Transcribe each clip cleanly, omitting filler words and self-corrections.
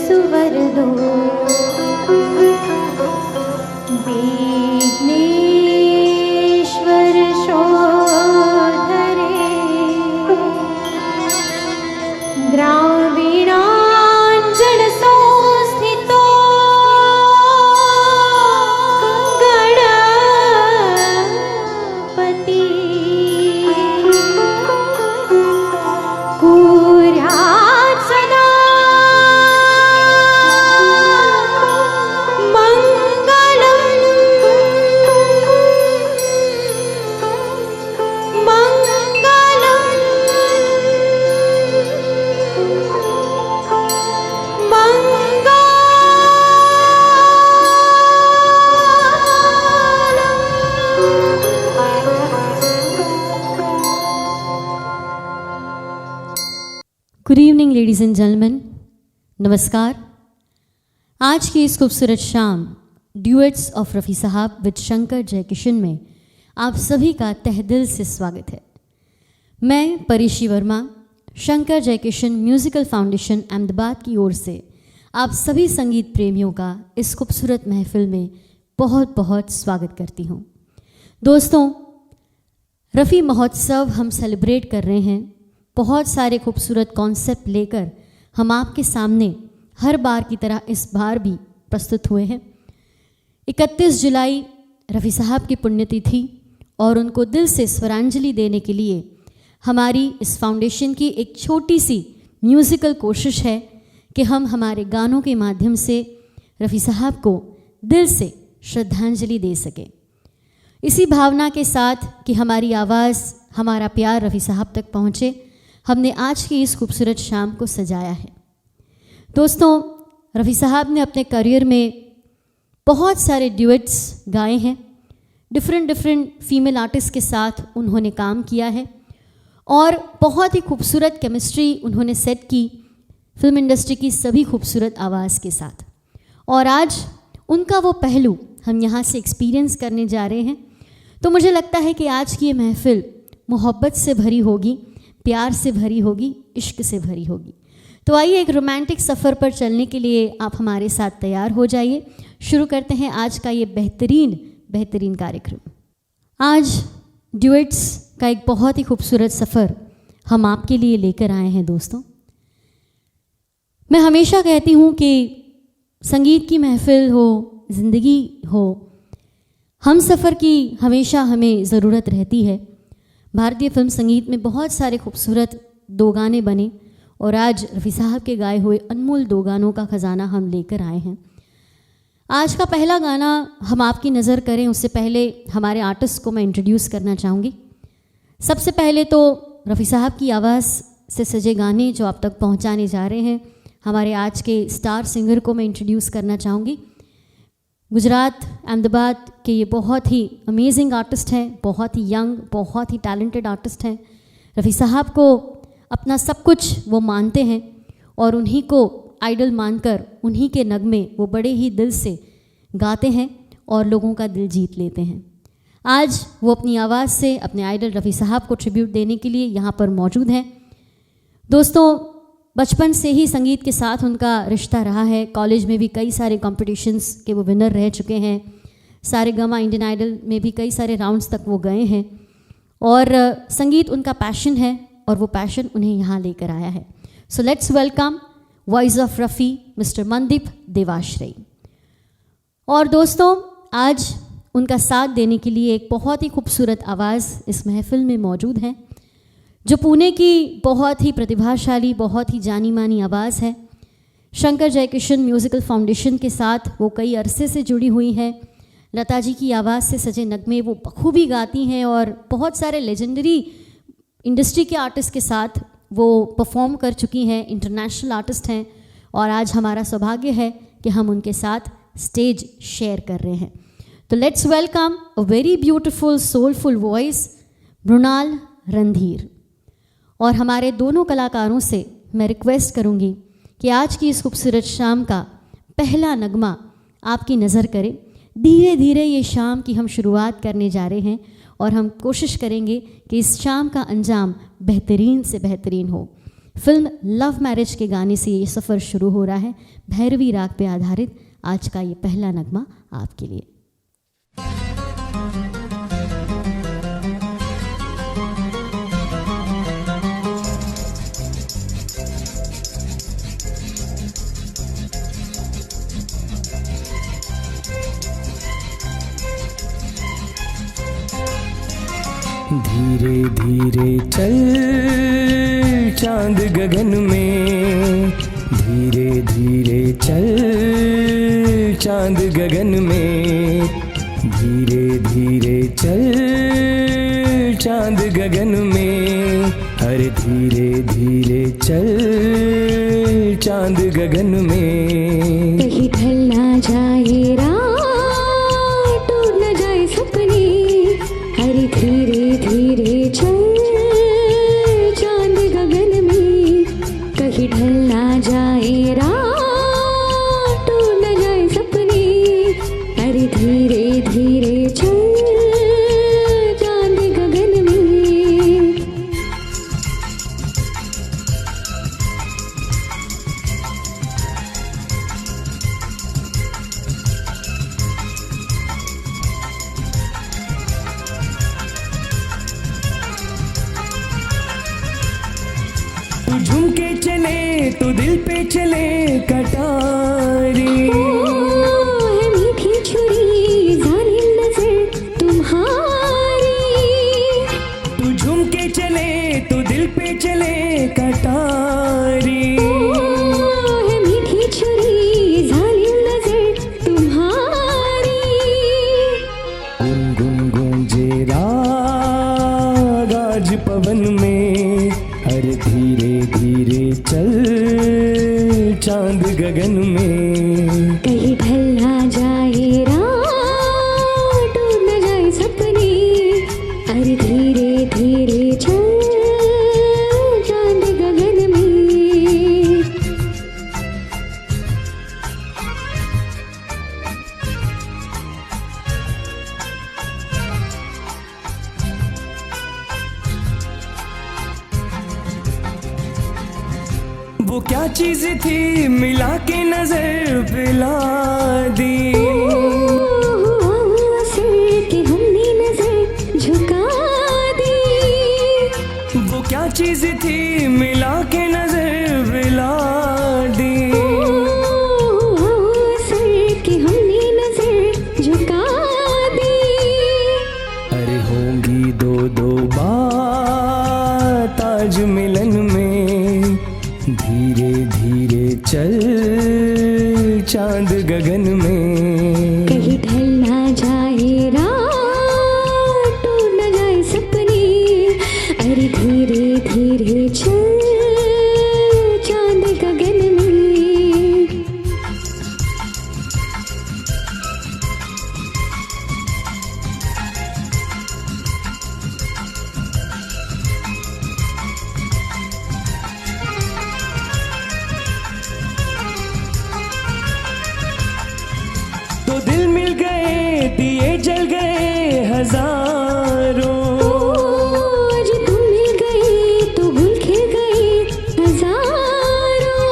सुवर दो विघ्नेश्वर शोधरे ग्रामीणाञ्चल संस्थितो गणपति कुर्यात् सदा good evening ladies and gentleman, नमस्कार। आज की इस खूबसूरत शाम ड्यूएट्स ऑफ रफ़ी साहब विद शंकर जयकिशन में आप सभी का तहे दिल से स्वागत है। मैं परिशी वर्मा, शंकर जयकिशन म्यूज़िकल फाउंडेशन अहमदाबाद की ओर से आप सभी संगीत प्रेमियों का इस खूबसूरत महफिल में बहुत बहुत स्वागत करती हूँ। दोस्तों, रफ़ी महोत्सव हम सेलिब्रेट कर रहे हैं। बहुत सारे खूबसूरत कॉन्सेप्ट लेकर हम आपके सामने हर बार की तरह इस बार भी प्रस्तुत हुए हैं। 31 जुलाई रफ़ी साहब की पुण्यतिथि और उनको दिल से स्वरांजलि देने के लिए हमारी इस फाउंडेशन की एक छोटी सी म्यूज़िकल कोशिश है कि हम हमारे गानों के माध्यम से रफ़ी साहब को दिल से श्रद्धांजलि दे सकें। इसी भावना के साथ कि हमारी आवाज़, हमारा प्यार रफ़ी साहब तक पहुँचे, हमने आज की इस खूबसूरत शाम को सजाया है। दोस्तों, रफ़ी साहब ने अपने करियर में बहुत सारे ड्यूएट्स गाए हैं। डिफरेंट फीमेल आर्टिस्ट के साथ उन्होंने काम किया है और बहुत ही खूबसूरत केमिस्ट्री उन्होंने सेट की फिल्म इंडस्ट्री की सभी खूबसूरत आवाज़ के साथ। और आज उनका वो पहलू हम यहाँ से एक्सपीरियंस करने जा रहे हैं। तो मुझे लगता है कि आज की ये महफिल मोहब्बत से भरी होगी, प्यार से भरी होगी, इश्क से भरी होगी। तो आइए एक रोमांटिक सफ़र पर चलने के लिए आप हमारे साथ तैयार हो जाइए। शुरू करते हैं आज का ये बेहतरीन कार्यक्रम। आज ड्यूएट्स का एक बहुत ही खूबसूरत सफ़र हम आपके लिए लेकर आए हैं। दोस्तों, मैं हमेशा कहती हूँ कि संगीत की महफिल हो, ज़िंदगी हो, हम सफ़र की हमेशा हमें ज़रूरत रहती है। भारतीय फिल्म संगीत में बहुत सारे खूबसूरत दो गाने बने और आज रफ़ी साहब के गाए हुए अनमोल दो गानों का ख़जाना हम लेकर आए हैं। आज का पहला गाना हम आपकी नज़र करें उससे पहले हमारे आर्टिस्ट को मैं इंट्रोड्यूस करना चाहूँगी। सबसे पहले तो रफ़ी साहब की आवाज़ से सजे गाने जो आप तक पहुँचाने जा रहे हैं, हमारे आज के स्टार सिंगर को मैं इंट्रोड्यूस करना चाहूँगी। गुजरात अहमदाबाद के ये बहुत ही अमेजिंग आर्टिस्ट हैं, बहुत ही यंग, बहुत ही टैलेंटेड आर्टिस्ट हैं। रफ़ी साहब को अपना सब कुछ वो मानते हैं और उन्हीं को आइडल मानकर उन्हीं के नगमे वो बड़े ही दिल से गाते हैं और लोगों का दिल जीत लेते हैं। आज वो अपनी आवाज़ से अपने आइडल रफ़ी साहब को ट्रिब्यूट देने के लिए यहाँ पर मौजूद हैं। दोस्तों, बचपन से ही संगीत के साथ उनका रिश्ता रहा है। कॉलेज में भी कई सारे कॉम्पिटिशन्स के वो विनर रह चुके हैं। सारेगामा इंडियन आइडल में भी कई सारे राउंड्स तक वो गए हैं और संगीत उनका पैशन है और वो पैशन उन्हें यहाँ लेकर आया है। So let's welcome voice of Rafi mister Mandeep Devashrayi. और दोस्तों, आज उनका साथ देने के लिए एक बहुत ही खूबसूरत आवाज़ इस महफिल में मौजूद है, जो पुणे की बहुत ही प्रतिभाशाली, बहुत ही जानी मानी आवाज़ है। शंकर जयकिशन म्यूज़िकल फाउंडेशन के साथ वो कई अरसे से जुड़ी हुई है। लता जी की आवाज़ से सजे नगमे वो बखूबी गाती हैं और बहुत सारे लेजेंडरी इंडस्ट्री के आर्टिस्ट के साथ वो परफॉर्म कर चुकी हैं, इंटरनेशनल आर्टिस्ट हैं। और आज हमारा सौभाग्य है कि हम उनके साथ स्टेज शेयर कर रहे हैं। तो let's welcome a very beautiful soulful voice Mrinal Randhir. और हमारे दोनों कलाकारों से मैं रिक्वेस्ट करूंगी कि आज की इस खूबसूरत शाम का पहला नगमा आपकी नज़र करें। धीरे धीरे ये शाम की हम शुरुआत करने जा रहे हैं और हम कोशिश करेंगे कि इस शाम का अंजाम बेहतरीन से बेहतरीन हो। फिल्म लव मैरिज के गाने से ये सफ़र शुरू हो रहा है। भैरवी राग पे आधारित आज का ये पहला नगमा आपके लिए। धीरे धीरे चल चांद गगन में, धीरे धीरे चल चांद गगन में, धीरे धीरे चल चांद गगन में, अरे धीरे धीरे चल चांद गगन में। कहीं ढल ना जाए रात, टूट न जाए सपने, अरे धीरे धीरे चल चांद गगन में। कहीं ढल ना जाए रात, टूट न जाए सपने, अरे धीरे धीरे चल चांद गगन में। तू झुमके चले तो दिल पे चले कटारी, है मीठी छुरी जालिम नजर तुम्हारी। तू झुमके चले तो दिल पे चले कटारी, है मीठी छुरी जालिम नजर तुम्हारी। गुन गुन गूंजे राग आज पवन में, अरे धीरे धीरे चल चांद गगन में। कहीं ढल ना जाए रात, टूट न जाए सपने, अरे धीरे धीरे चल चांद गगन में। वो क्या चीज थी मिला के नजर पिला दी, कि हमने नजर झुका दी। वो क्या चीज थी मिला के नजर पिला दी, कि हमने नजर झुका दी। अरे होंगी दो दो बात आज मिलन में, धीरे धीरे चल चांद गगन में। कहीं ढल ना जाए रात, टूट न जाए सपने, अरे धीरे धीरे चल चांद गगन में। तो दिल मिल गए दिए जल गए हजारों, आज तुम मिल गए तो गुल खिल गए हजारों।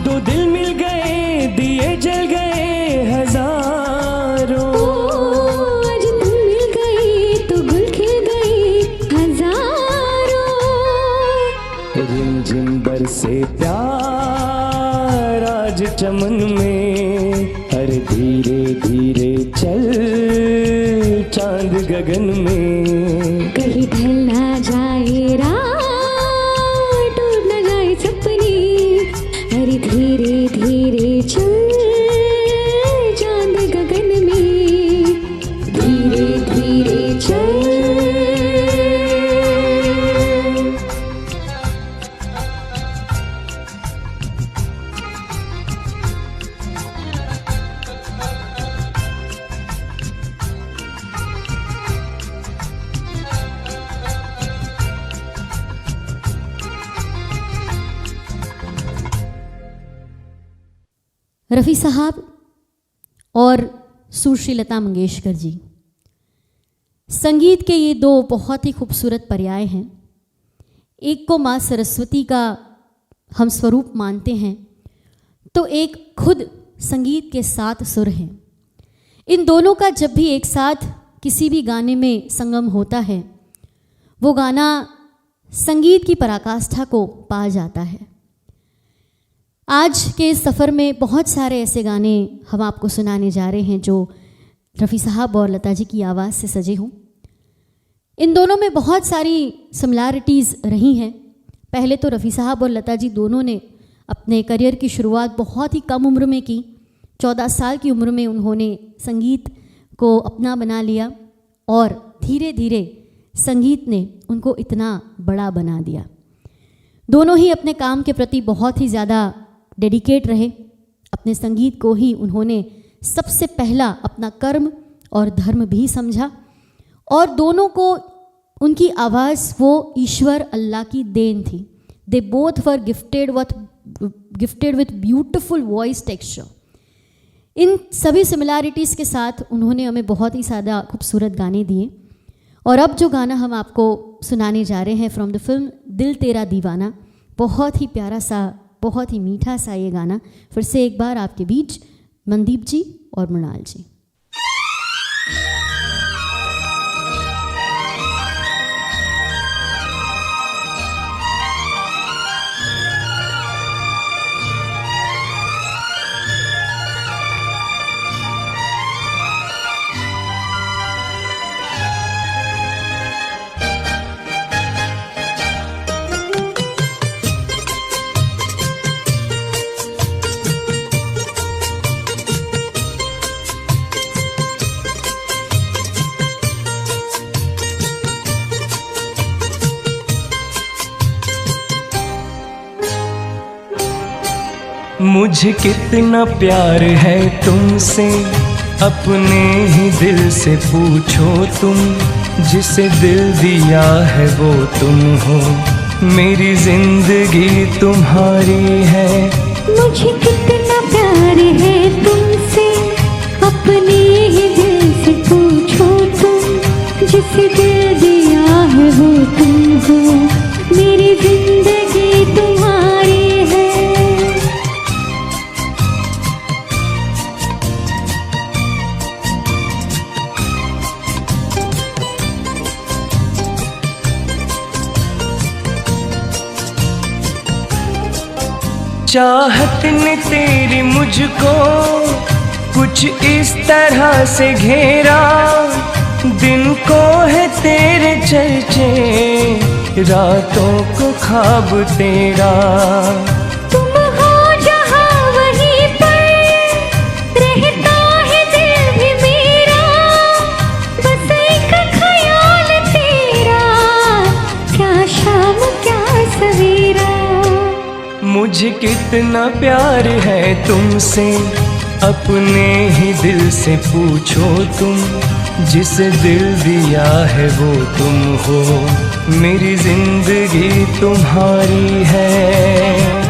दो दिल मिल गए दिए जल गए हजारों, आज तुम मिल गए तो गुल खिल गए हजारों। रिमझिम बरसे प्यार आज चमन में, अरे धीरे धीरे चल चांद गगन में। कहीं ढल ना जाए रात, टूट न जाए सपने, अरे धीरे धीरे चल चांद गगन में। धीरे धीरे चल। रफ़ी साहब और सुश्री लता मंगेशकर जी, संगीत के ये दो बहुत ही खूबसूरत पर्याय हैं। एक को माँ सरस्वती का हम स्वरूप मानते हैं, तो एक खुद संगीत के 7 सुर हैं। इन दोनों का जब भी एक साथ किसी भी गाने में संगम होता है, वो गाना संगीत की पराकाष्ठा को पा जाता है। आज के इस सफ़र में बहुत सारे ऐसे गाने हम आपको सुनाने जा रहे हैं जो रफ़ी साहब और लता जी की आवाज़ से सजे हों। इन दोनों में बहुत सारी सिमिलैरिटीज़ रही हैं। पहले तो रफ़ी साहब और लता जी दोनों ने अपने करियर की शुरुआत बहुत ही कम उम्र में की। 14 साल की उम्र में उन्होंने संगीत को अपना बना लिया और धीरे धीरे संगीत ने उनको इतना बड़ा बना दिया। दोनों ही अपने काम के प्रति बहुत ही ज़्यादा डेडिकेट रहे। अपने संगीत को ही उन्होंने सबसे पहला अपना कर्म और धर्म भी समझा, और दोनों को उनकी आवाज़ वो ईश्वर अल्लाह की देन थी। They both were gifted with beautiful voice texture. इन सभी सिमिलैरिटीज़ के साथ उन्होंने हमें बहुत ही ज़्यादा खूबसूरत गाने दिए। और अब जो गाना हम आपको सुनाने जा रहे हैं फ्रॉम द फिल्म दिल तेरा दीवाना, बहुत ही प्यारा सा, बहुत ही मीठा सा ये गाना। फिर से एक बार आपके बीच मनदीप जी और मृणाल जी। मुझे कितना प्यार है तुमसे, अपने ही दिल से पूछो तुम। जिसे दिल दिया है वो तुम हो, मेरी जिंदगी तुम्हारी है। मुझे कितना प्यार है तुमसे, अपने ही दिल से पूछो तुम। जिसे दिल दिया है वो तुम हो, मेरी जिंदगी तुम्हारी है। चाहत ने तेरी मुझको कुछ इस तरह से घेरा, दिन को है तेरे चर्चे, रातों को ख्वाब तेरा। तुम हो जहाँ वहीं पर, रहता है दिल भी मेरा। बस एक ख्याल तेरा, क्या शाम क्या सवेरा। मुझे कितना प्यार है तुमसे, अपने ही दिल से पूछो तुम। जिसे दिल दिया है वो तुम हो, मेरी जिंदगी तुम्हारी है।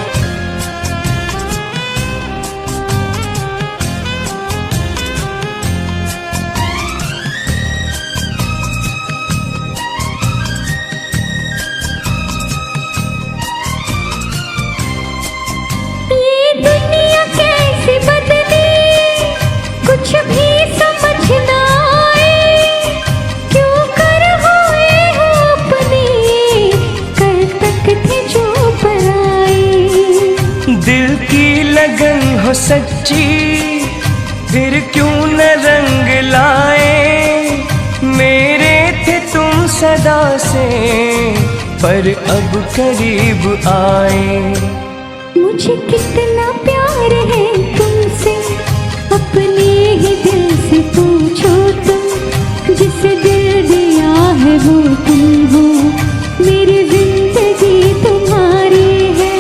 कुछ भी समझ ना आए, क्यों कर हुए हो अपने, कल तक थे जो पराए। दिल की लगन हो सच्ची, फिर क्यों न रंग लाए। मेरे थे तुम सदा से, पर अब करीब आए। मुझे कितना प्यार है तुमसे, अपने ही दिल से पूछो तुम। जिसे दिल दिया है वो तुम हो, मेरी जिंदगी तुम्हारी है।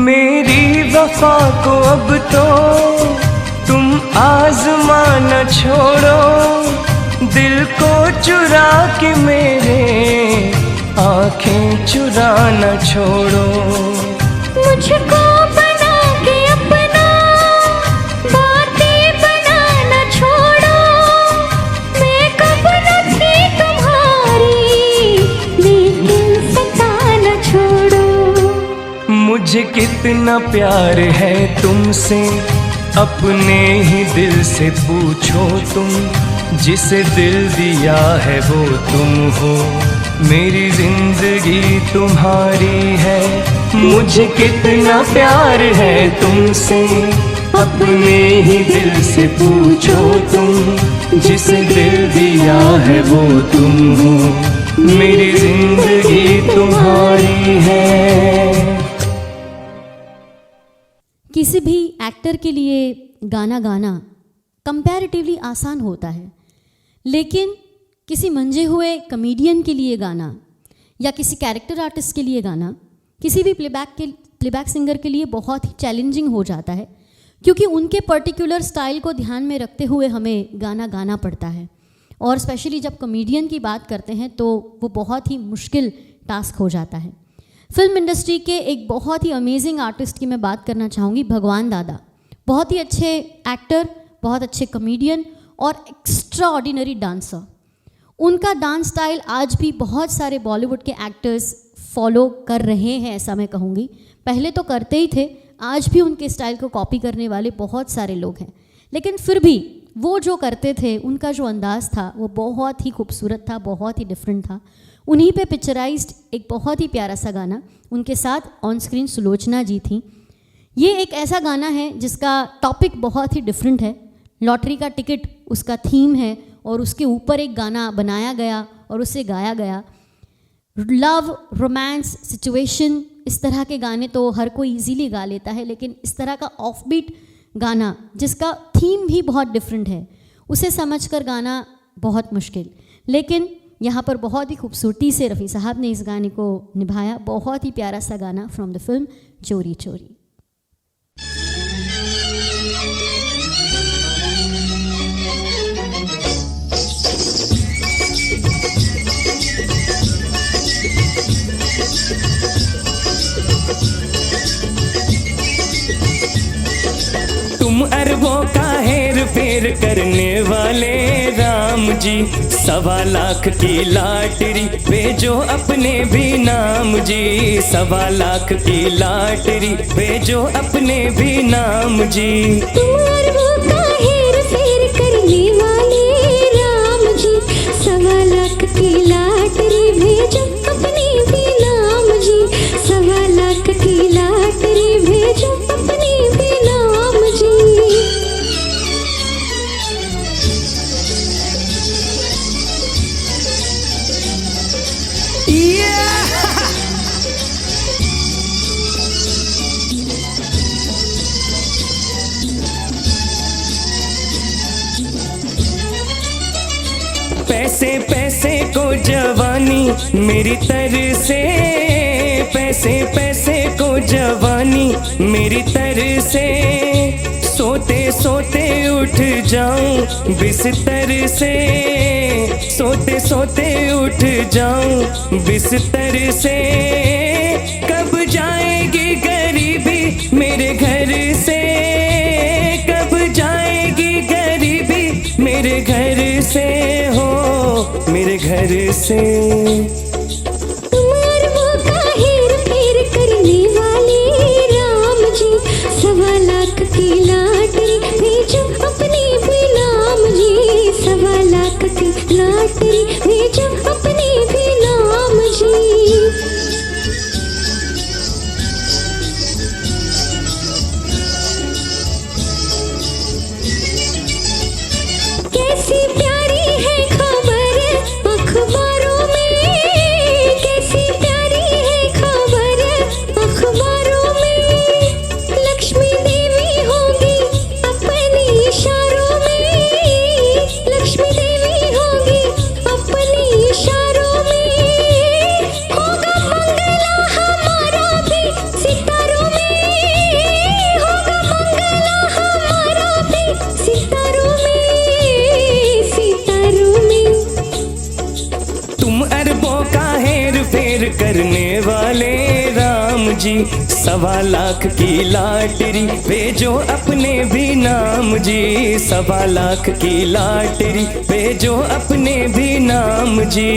मेरी वफा को अब तो तुम आज़मा न छोड़ो। दिल को चुरा के मेरे आंखें चुराना छोड़ो। मुझको बना के अपना, बातें बनाना छोड़ो। मैं कब न थी तुम्हारी, लेकिन सताना छोड़ो। मुझे कितना प्यार है तुमसे, अपने ही दिल से पूछो तुम। जिसे दिल दिया है वो तुम हो, मेरी जिंदगी तुम्हारी है। मुझे कितना प्यार है तुमसे, अपने ही दिल से पूछो तुम। जिसे दिल दिया है वो तुम हो, मेरी जिंदगी तुम्हारी है। किसी भी एक्टर के लिए गाना गाना कंपैरेटिवली आसान होता है, लेकिन किसी मंझे हुए कमेडियन के लिए गाना या किसी कैरेक्टर आर्टिस्ट के लिए गाना, किसी भी प्लेबैक सिंगर के लिए बहुत ही चैलेंजिंग हो जाता है, क्योंकि उनके पर्टिकुलर स्टाइल को ध्यान में रखते हुए हमें गाना गाना पड़ता है। और स्पेशली जब कमेडियन की बात करते हैं तो वो बहुत ही मुश्किल टास्क हो जाता है। फिल्म इंडस्ट्री के एक बहुत ही अमेजिंग आर्टिस्ट की मैं बात करना चाहूँगी, भगवान दादा। बहुत ही अच्छे एक्टर, बहुत अच्छे कमेडियन और एक्स्ट्रा ऑर्डिनरी डांसर। उनका डांस स्टाइल आज भी बहुत सारे बॉलीवुड के एक्टर्स फॉलो कर रहे हैं, ऐसा मैं कहूँगी। पहले तो करते ही थे, आज भी उनके स्टाइल को कॉपी करने वाले बहुत सारे लोग हैं, लेकिन फिर भी वो जो करते थे, उनका जो अंदाज़ था वो बहुत ही खूबसूरत था, बहुत ही डिफरेंट था। उन्हीं पे पिक्चराइज्ड एक बहुत ही प्यारा सा गाना, उनके साथ ऑन स्क्रीन सुलोचना जी थी। ये एक ऐसा गाना है जिसका टॉपिक बहुत ही डिफरेंट है। लॉटरी का टिकट उसका थीम है और उसके ऊपर एक गाना बनाया गया और उसे गाया गया। लव, रोमांस, सिचुएशन, इस तरह के गाने तो हर कोई इजीली गा लेता है, लेकिन इस तरह का ऑफबीट गाना जिसका थीम भी बहुत डिफरेंट है, उसे समझकर गाना बहुत मुश्किल। लेकिन यहाँ पर बहुत ही खूबसूरती से रफ़ी साहब ने इस गाने को निभाया। बहुत ही प्यारा सा गाना फ्रॉम द फिल्म चोरी चोरी। तुम अरबों का हेर फेर करने वाले राम जी, 1.25 लाख की लॉटरी भेजो अपने भी नाम जी। 1.25 लाख की लॉटरी भेजो अपने भी नाम जी। तुम अरबों का हेर फेर करने वाले राम जी, 1.25 लाख की लॉटरी भेजो अपने भी नाम जी। 1.25 लाख की लॉटरी भेजो अपने भी नाम जी। पैसे पैसे को जवानी मेरी तरसे, पैसे पैसे को जवानी मेरी तरसे। सोते सोते उठ जाऊं बिस्तर से, सोते सोते उठ जाऊं बिस्तर से। कब जाएगी गरीबी मेरे घर से, कब जाएगी गरीबी मेरे घर से हो, मेरे घर से। तुम अरबों का हेर फेर करने वाले राम जी, 1.25 लाख की लॉटरी भेजो अपने भी नाम जी। 1.25 लाख की लॉटरी भेजो अपने भी नाम जी। कैसी प्यारी है खबर अखबारों में, कैसी प्यारी है खबर अखबारों में। लक्ष्मी देवी होगी अपने इशारों में, लक्ष्मी देवी होगी अपने इशारों में। होगा मंगला हमारा भी सितारों में, होगा मंगला हमारा भी सितारों में, जी, 1.25 की लॉटरी भेजो अपने भी नाम जी, 1.25 की लॉटरी भेजो अपने भी नाम जी।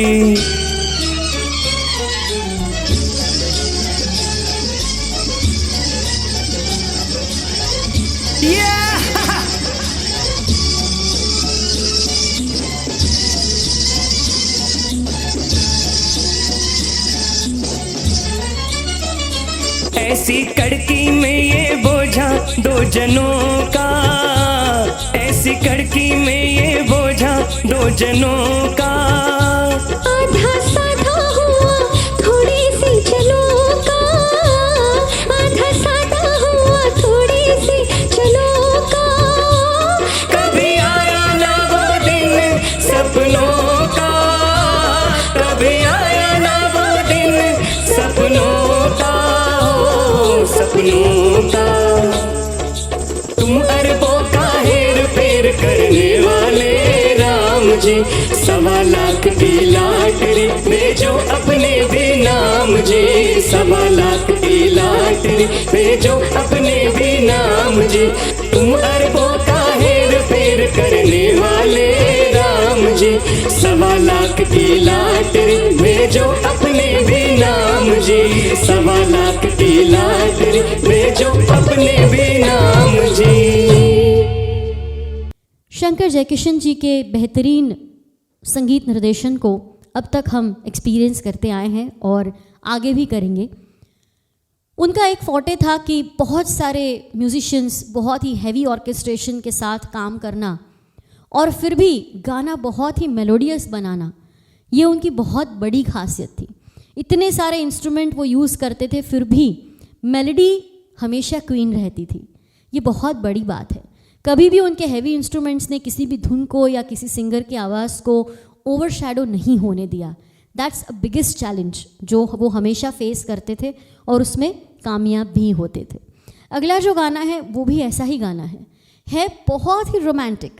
ऐसी कड़की में ये बोझा 2 जनों का, ऐसी कड़की में ये बोझा 2 जनों का। आधा साधा हुआ थोड़ी सी चलो का, आधा साधा हुआ थोड़ी सी चलो का। कभी आया ना वो दिन सपनों का, कभी आया ना वो दिन सपनों का, सपनों का। तुम अरबों का हेर फेर करने वाले राम जी, 1.25 की लॉटरी भेजो अपने भी नाम जी, 1.25 की लॉटरी भेजो अपने भी नाम जी। तुम अरबों का हेर फेर करने वाले राम जी, 1.25 की लॉटरी भेजो अपने भी नाम जी, 1.25 की लॉटरी भेजो अपने भी नाम जी। शंकर जयकिशन जी के बेहतरीन संगीत निर्देशन को अब तक हम एक्सपीरियंस करते आए हैं और आगे भी करेंगे। उनका एक फोर्टे था कि बहुत सारे म्यूजिशियंस, बहुत ही हैवी ऑर्केस्ट्रेशन के साथ काम करना और फिर भी गाना बहुत ही मेलोडियस बनाना, ये उनकी बहुत बड़ी खासियत थी। इतने सारे इंस्ट्रूमेंट वो यूज़ करते थे, फिर भी मेलोडी हमेशा क्वीन रहती थी। ये बहुत बड़ी बात है। कभी भी उनके हैवी इंस्ट्रूमेंट्स ने किसी भी धुन को या किसी सिंगर की आवाज़ को ओवरशैडो नहीं होने दिया। दैट्स अ बिगेस्ट चैलेंज जो वो हमेशा फेस करते थे और उसमें कामयाब भी होते थे। अगला जो गाना है वो भी ऐसा ही गाना है बहुत ही रोमांटिक,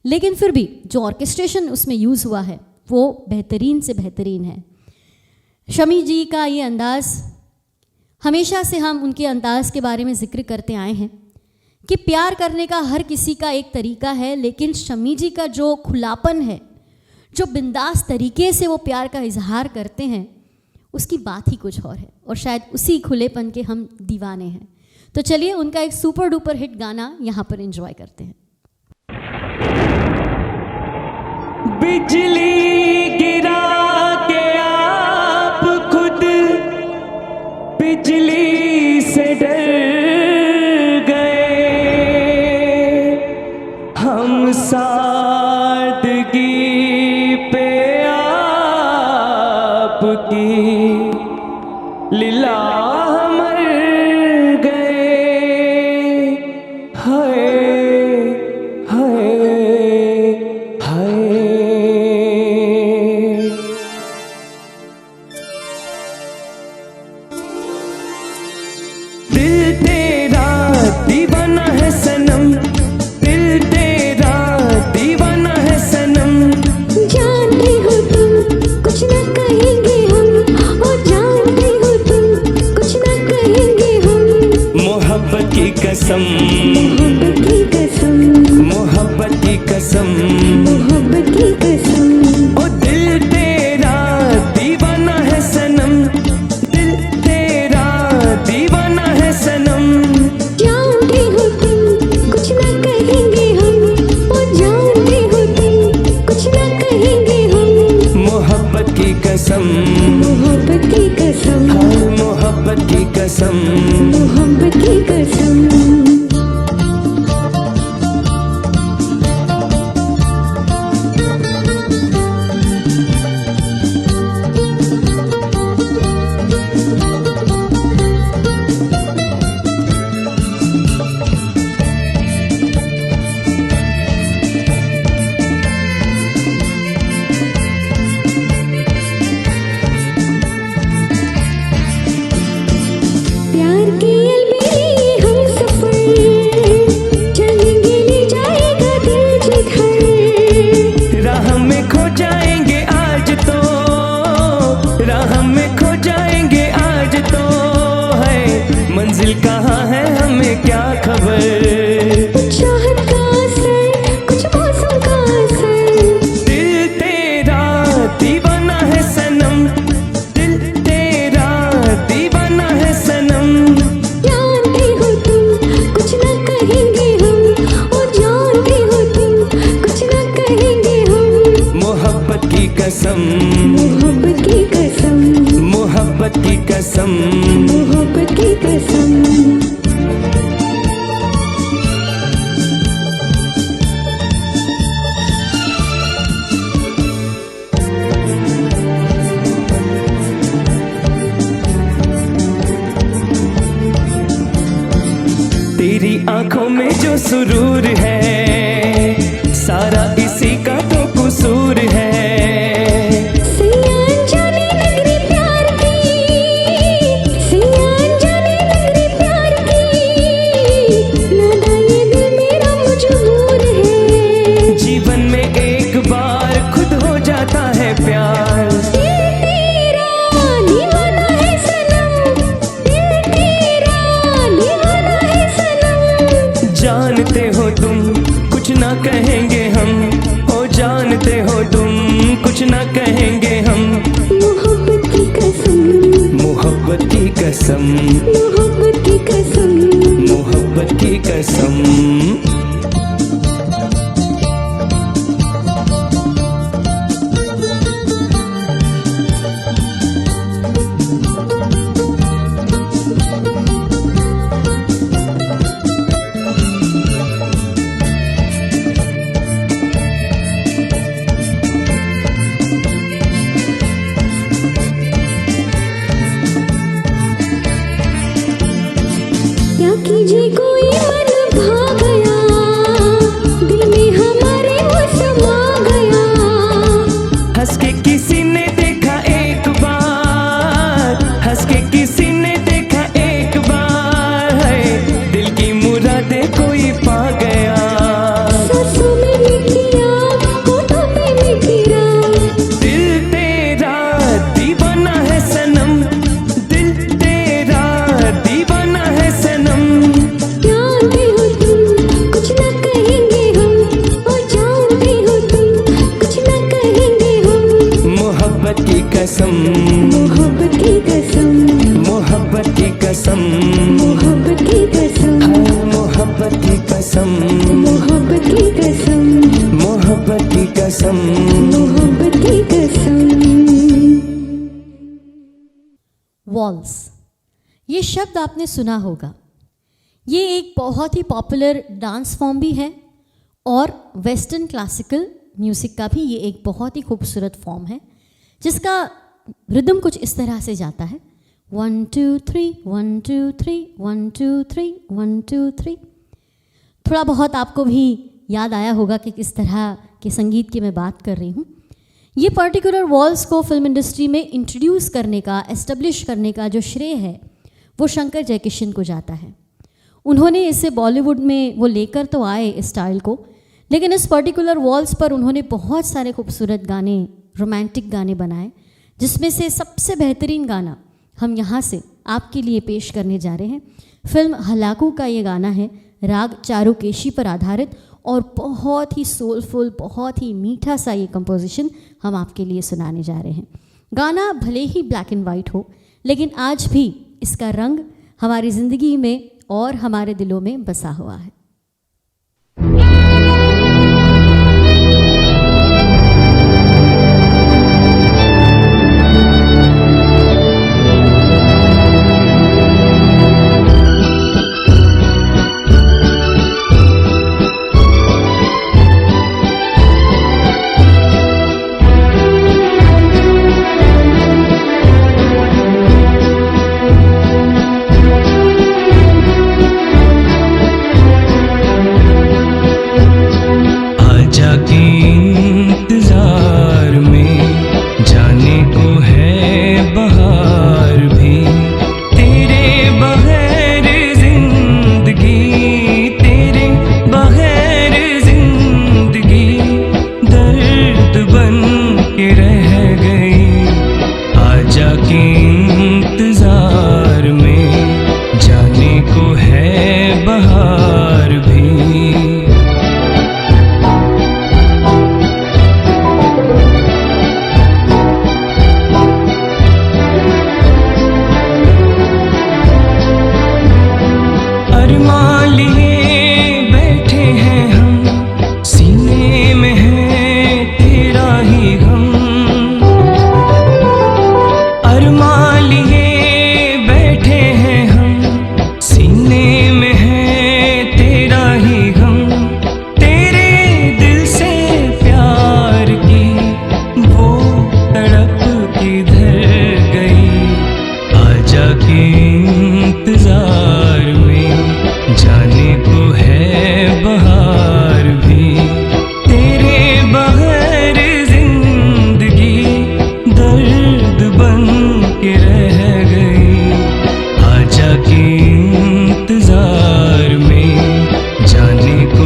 लेकिन फिर भी जो ऑर्केस्ट्रेशन उसमें यूज़ हुआ है वो बेहतरीन से बेहतरीन है। शमी जी का ये अंदाज़, हमेशा से हम उनके अंदाज़ के बारे में ज़िक्र करते आए हैं कि प्यार करने का हर किसी का एक तरीका है, लेकिन शमी जी का जो खुलापन है, जो बिंदास तरीके से वो प्यार का इजहार करते हैं, उसकी बात ही कुछ और है और शायद उसी खुलेपन के हम दीवाने हैं। तो चलिए उनका एक सुपर डुपर हिट गाना यहाँ पर एंजॉय करते हैं। बिजली गिरा के आप खुद बिजली से डर गए, हम सादगी पे आपकी लीला मर गए। हाय हाय हाय, दिल तेरा दीवाना है सनम, दिल तेरा दीवाना है सनम। जानते हो तुम कुछ न कहेंगे हम, और जानते हो तुम कुछ न कहेंगे हम। मोहब्बत की कसम, मोहब्बत की कसम, मोहब्बत की कसम, मोहब्बत की कसम। ओ दिल तेरा दीवाना है सनम, दिल तेरा दीवाना है सनम। जानते हो तुम कुछ न कहेंगे हम, और जानते हो तुम कुछ न कहेंगे हम। मोहब्बत की कसम, मोहब्बत की कसम, हाँ मोहब्बत की कसम। मोहब्बत की कसम। प्यार की अलबेली कसम, मोहब्बत की कसम, मोहब्बत की कसम। मोहब्बत की कसम। तेरी आंखों में जो सुरूर है, सारा इसी का तो कसूर है। सियान जाने नगरी प्यार की, सियान जाने नगरी प्यार की, नादा ये दिल मेरा मजबूर है। जीवन में एक बार खुद हो जाता है प्यार। दिल तेरा दीवाना है सनम, दिल तेरा दीवाना है सनम। जानते हो तुम कुछ ना कहेंगे हम, ओ जानते हो तुम कुछ ना कहेंगे हम। मोहब्बत की कसम, मोहब्बत की कसम, मोहब्बत की कसम। मोहब्बत की कसम। क्या कीजिए कोई मन भा गया, दिल में हमारे वो समा गया। हंस के किसी ने देखा एक बार, हंस के किसी ने देखा एक बार, है दिल की मुरादे कोई पा गया। सांसों में मिठिया, होठों पे मीठी रात। दिल तेरा दीवाना है सनम, दिल तेरा दीवाना है सनम। जानते हो तुम कुछ ना कहेंगे हम, और जानते हो तुम कुछ ना कहेंगे हम। मोहब्बत की कसम, मोहब्बत की कसम, मोहब्बत की कसम, मोहब्बत की कसम, मोहब्बत की कसम, मोहब्बत की कसम, मोहब्बत की कसम। मोहब्बत की कसम। वॉल्स, ये शब्द आपने सुना होगा। ये एक बहुत ही पॉपुलर डांस फॉर्म भी है और वेस्टर्न क्लासिकल म्यूज़िक का भी ये एक बहुत ही खूबसूरत फॉर्म है, जिसका रिदम कुछ इस तरह से जाता है 1 2 3 1 2 3 1 2 3 1 2 3। थोड़ा बहुत आपको भी याद आया होगा कि किस तरह के संगीत की मैं बात कर रही हूँ। ये पर्टिकुलर वॉल्स को फिल्म इंडस्ट्री में इंट्रोड्यूस करने का, एस्टेब्लिश करने का जो श्रेय है वो शंकर जयकिशन को जाता है। उन्होंने इसे बॉलीवुड में वो लेकर तो आए इस स्टाइल को, लेकिन इस पर्टिकुलर वॉल्स पर उन्होंने बहुत सारे खूबसूरत गाने, रोमांटिक गाने बनाए, जिसमें से सबसे बेहतरीन गाना हम यहाँ से आपके लिए पेश करने जा रहे हैं। फिल्म हलाकू का ये गाना है, राग चारुकेशी पर आधारित और बहुत ही सोलफुल, बहुत ही मीठा सा ये कंपोजिशन हम आपके लिए सुनाने जा रहे हैं। गाना भले ही ब्लैक एंड वाइट हो, लेकिन आज भी इसका रंग हमारी ज़िंदगी में और हमारे दिलों में बसा हुआ है।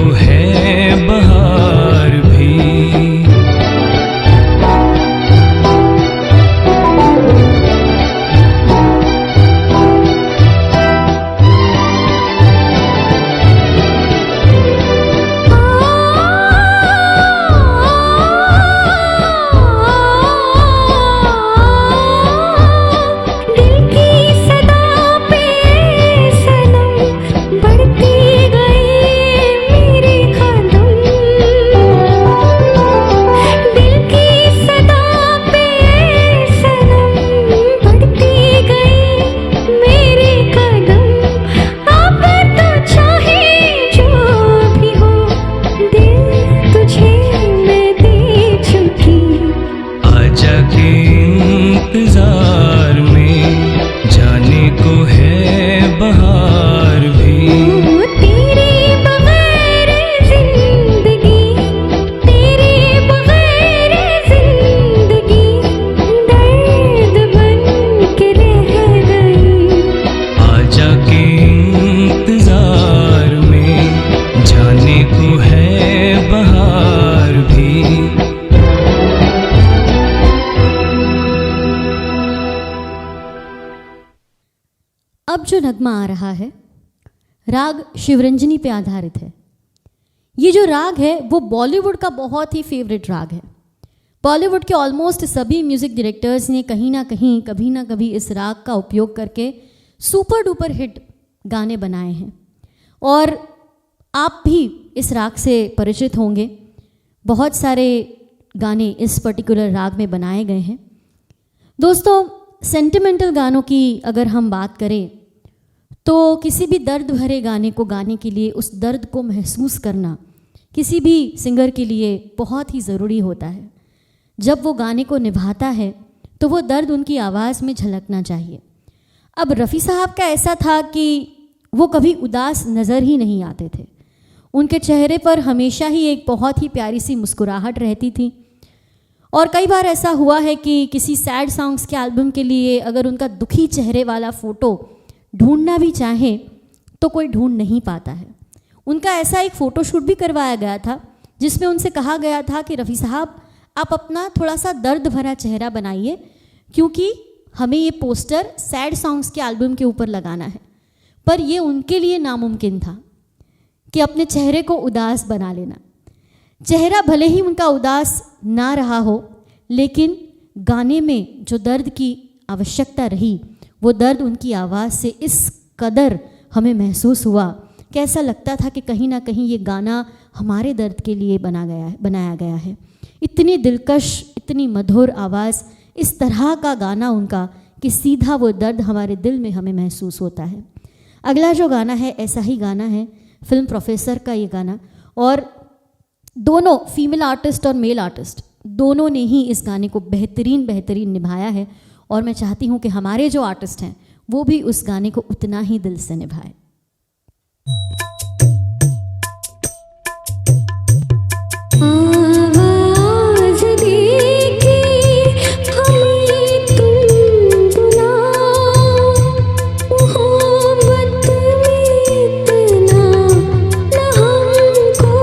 को है बहार भी। इंतजार में जाने को है बहार भी। तेरे बगैर जिंदगी, तेरे बगैर जिंदगी दर्द बन के रह गई। आजा के इंतजार में जाने को है बहार भी। अब जो नगमा आ रहा है राग शिवरंजनी पे आधारित है। ये जो राग है वो बॉलीवुड का बहुत ही फेवरेट राग है। बॉलीवुड के ऑलमोस्ट सभी म्यूज़िक डायरेक्टर्स ने कहीं ना कहीं कभी ना कभी इस राग का उपयोग करके सुपर डुपर हिट गाने बनाए हैं और आप भी इस राग से परिचित होंगे। बहुत सारे गाने इस पर्टिकुलर राग में बनाए गए हैं। दोस्तों, सेंटिमेंटल गानों की अगर हम बात करें तो किसी भी दर्द भरे गाने को गाने के लिए उस दर्द को महसूस करना किसी भी सिंगर के लिए बहुत ही ज़रूरी होता है। जब वो गाने को निभाता है तो वो दर्द उनकी आवाज़ में झलकना चाहिए। अब रफ़ी साहब का ऐसा था कि वो कभी उदास नज़र ही नहीं आते थे। उनके चेहरे पर हमेशा ही एक बहुत ही प्यारी सी मुस्कुराहट रहती थी और कई बार ऐसा हुआ है कि किसी सैड सॉन्ग्स के एल्बम के लिए अगर उनका दुखी चेहरे वाला फ़ोटो ढूंढना भी चाहे तो कोई ढूंढ नहीं पाता है। उनका ऐसा एक फ़ोटोशूट भी करवाया गया था जिसमें उनसे कहा गया था कि रफ़ी साहब आप अपना थोड़ा सा दर्द भरा चेहरा बनाइए क्योंकि हमें ये पोस्टर सैड सॉन्ग्स के एल्बम के ऊपर लगाना है। पर ये उनके लिए नामुमकिन था कि अपने चेहरे को उदास बना लेना। चेहरा भले ही उनका उदास ना रहा हो लेकिन गाने में जो दर्द की आवश्यकता रही वो दर्द उनकी आवाज़ से इस कदर हमें महसूस हुआ कि ऐसा लगता था कि कहीं ना कहीं ये गाना हमारे दर्द के लिए बनाया गया है। इतनी दिलकश, इतनी मधुर आवाज़, इस तरह का गाना उनका कि सीधा वो दर्द हमारे दिल में हमें महसूस होता है। अगला जो गाना है ऐसा ही गाना है, फिल्म प्रोफेसर का ये गाना, और दोनों फीमेल आर्टिस्ट और मेल आर्टिस्ट दोनों ने ही इस गाने को बेहतरीन निभाया है और मैं चाहती हूँ कि हमारे जो आर्टिस्ट हैं वो भी उस गाने को उतना ही दिल से निभाएं। आवाज़ देके हमें तुम बुलाओ, मोहब्बत में इतना न हमको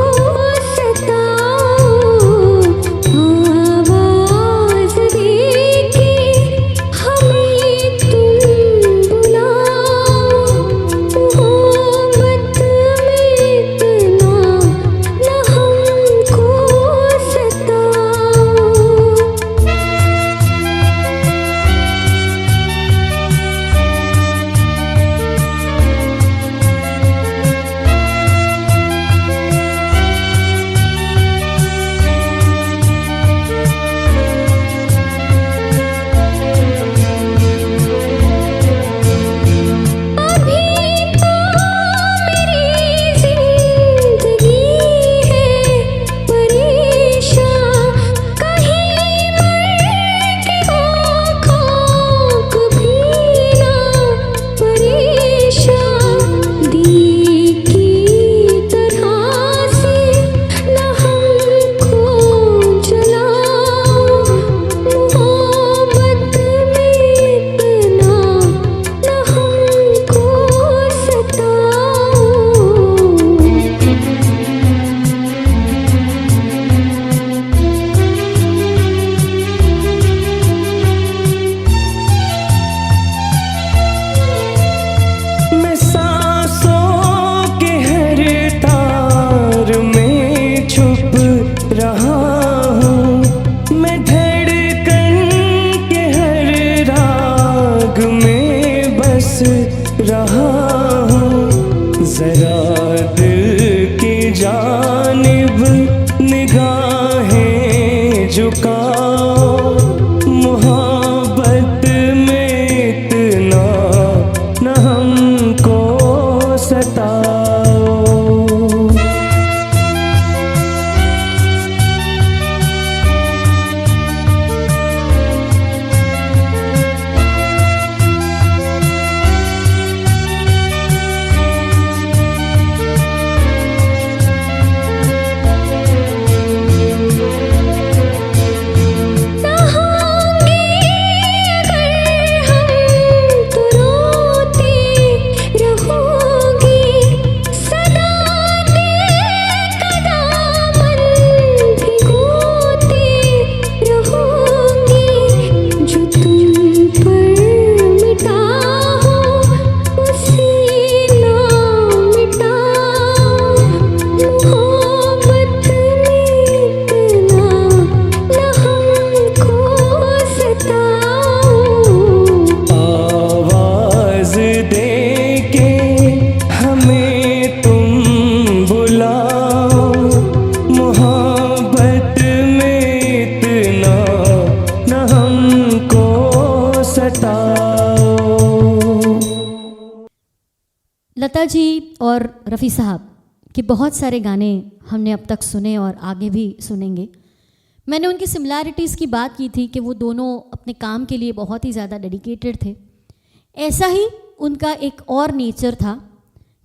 सताओ। आवाज़ देके हमें तुम बुलाओ, मोहब्बत लता जी और रफ़ी साहब के बहुत सारे गाने हमने अब तक सुने और आगे भी सुनेंगे। मैंने उनकी सिमिलैरिटीज़ की बात की थी कि वो दोनों अपने काम के लिए बहुत ही ज़्यादा डेडिकेटेड थे। ऐसा ही उनका एक और नेचर था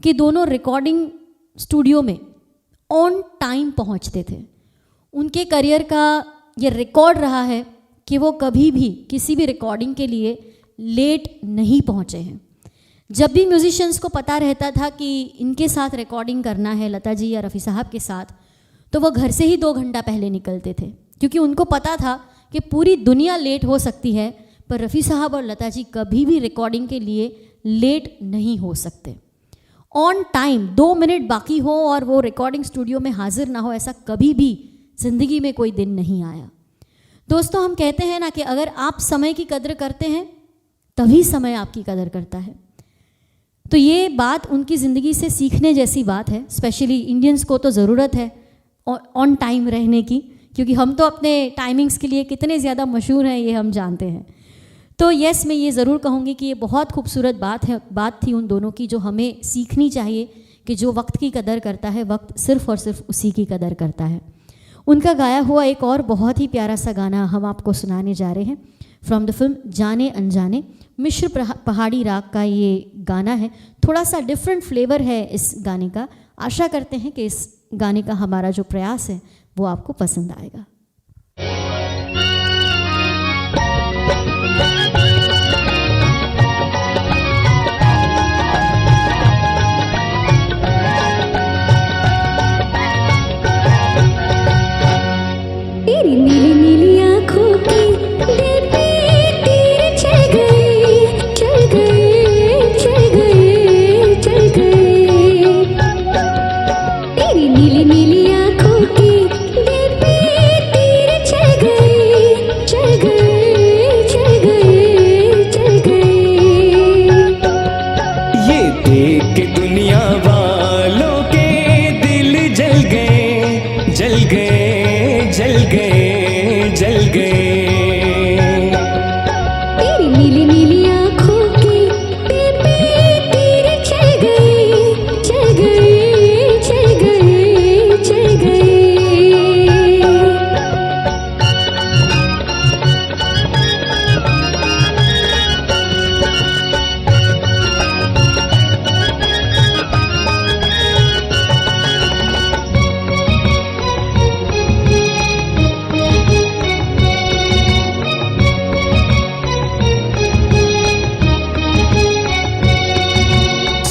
कि दोनों रिकॉर्डिंग स्टूडियो में ऑन टाइम पहुंचते थे। उनके करियर का ये रिकॉर्ड रहा है कि वो कभी भी किसी भी रिकॉर्डिंग के लिए लेट नहीं पहुंचे हैं। जब भी म्यूजिशियंस को पता रहता था कि इनके साथ रिकॉर्डिंग करना है, लता जी या रफ़ी साहब के साथ, तो वो घर से ही 2 घंटा पहले निकलते थे, क्योंकि उनको पता था कि पूरी दुनिया लेट हो सकती है पर रफ़ी साहब और लता जी कभी भी रिकॉर्डिंग के लिए लेट नहीं हो सकते। ऑन टाइम 2 मिनट बाकी हो और वो रिकॉर्डिंग स्टूडियो में हाजिर ना हो, ऐसा कभी भी ज़िंदगी में कोई दिन नहीं आया। दोस्तों, हम कहते हैं ना कि अगर आप समय की कदर करते हैं तभी समय आपकी कदर करता है। तो ये बात उनकी ज़िंदगी से सीखने जैसी बात है। स्पेशली इंडियंस को तो ज़रूरत है ऑन टाइम रहने की, क्योंकि हम तो अपने टाइमिंग्स के लिए कितने ज़्यादा मशहूर हैं ये हम जानते हैं। तो यस, मैं ये ज़रूर कहूँगी कि ये बहुत खूबसूरत बात थी उन दोनों की, जो हमें सीखनी चाहिए कि जो वक्त की कदर करता है, वक्त सिर्फ़ और सिर्फ उसी की कदर करता है। उनका गाया हुआ एक और बहुत ही प्यारा सा गाना हम आपको सुनाने जा रहे हैं फ्रॉम द फिल्म जाने अनजाने। मिश्र पहाड़ी राग का ये गाना है। थोड़ा सा डिफरेंट फ्लेवर है इस गाने का। आशा करते हैं कि इस गाने का हमारा जो प्रयास है वो आपको पसंद आएगा। तेरी नीली नीली आँखों की दिल पे तीर चल गए, चल गए, चल गए, चल गए। तेरी नीली नीली आँखों की दिल पे तीर चल गए, चल गए, चल गए, चल गए। ये देख के दुनिया वालों के दिल जल गए, जल गए, जल गए, जल गए। तेरी नीली नीली आँखों की दिल पे तीर चल गए, चल गए, चल गए, चल गए।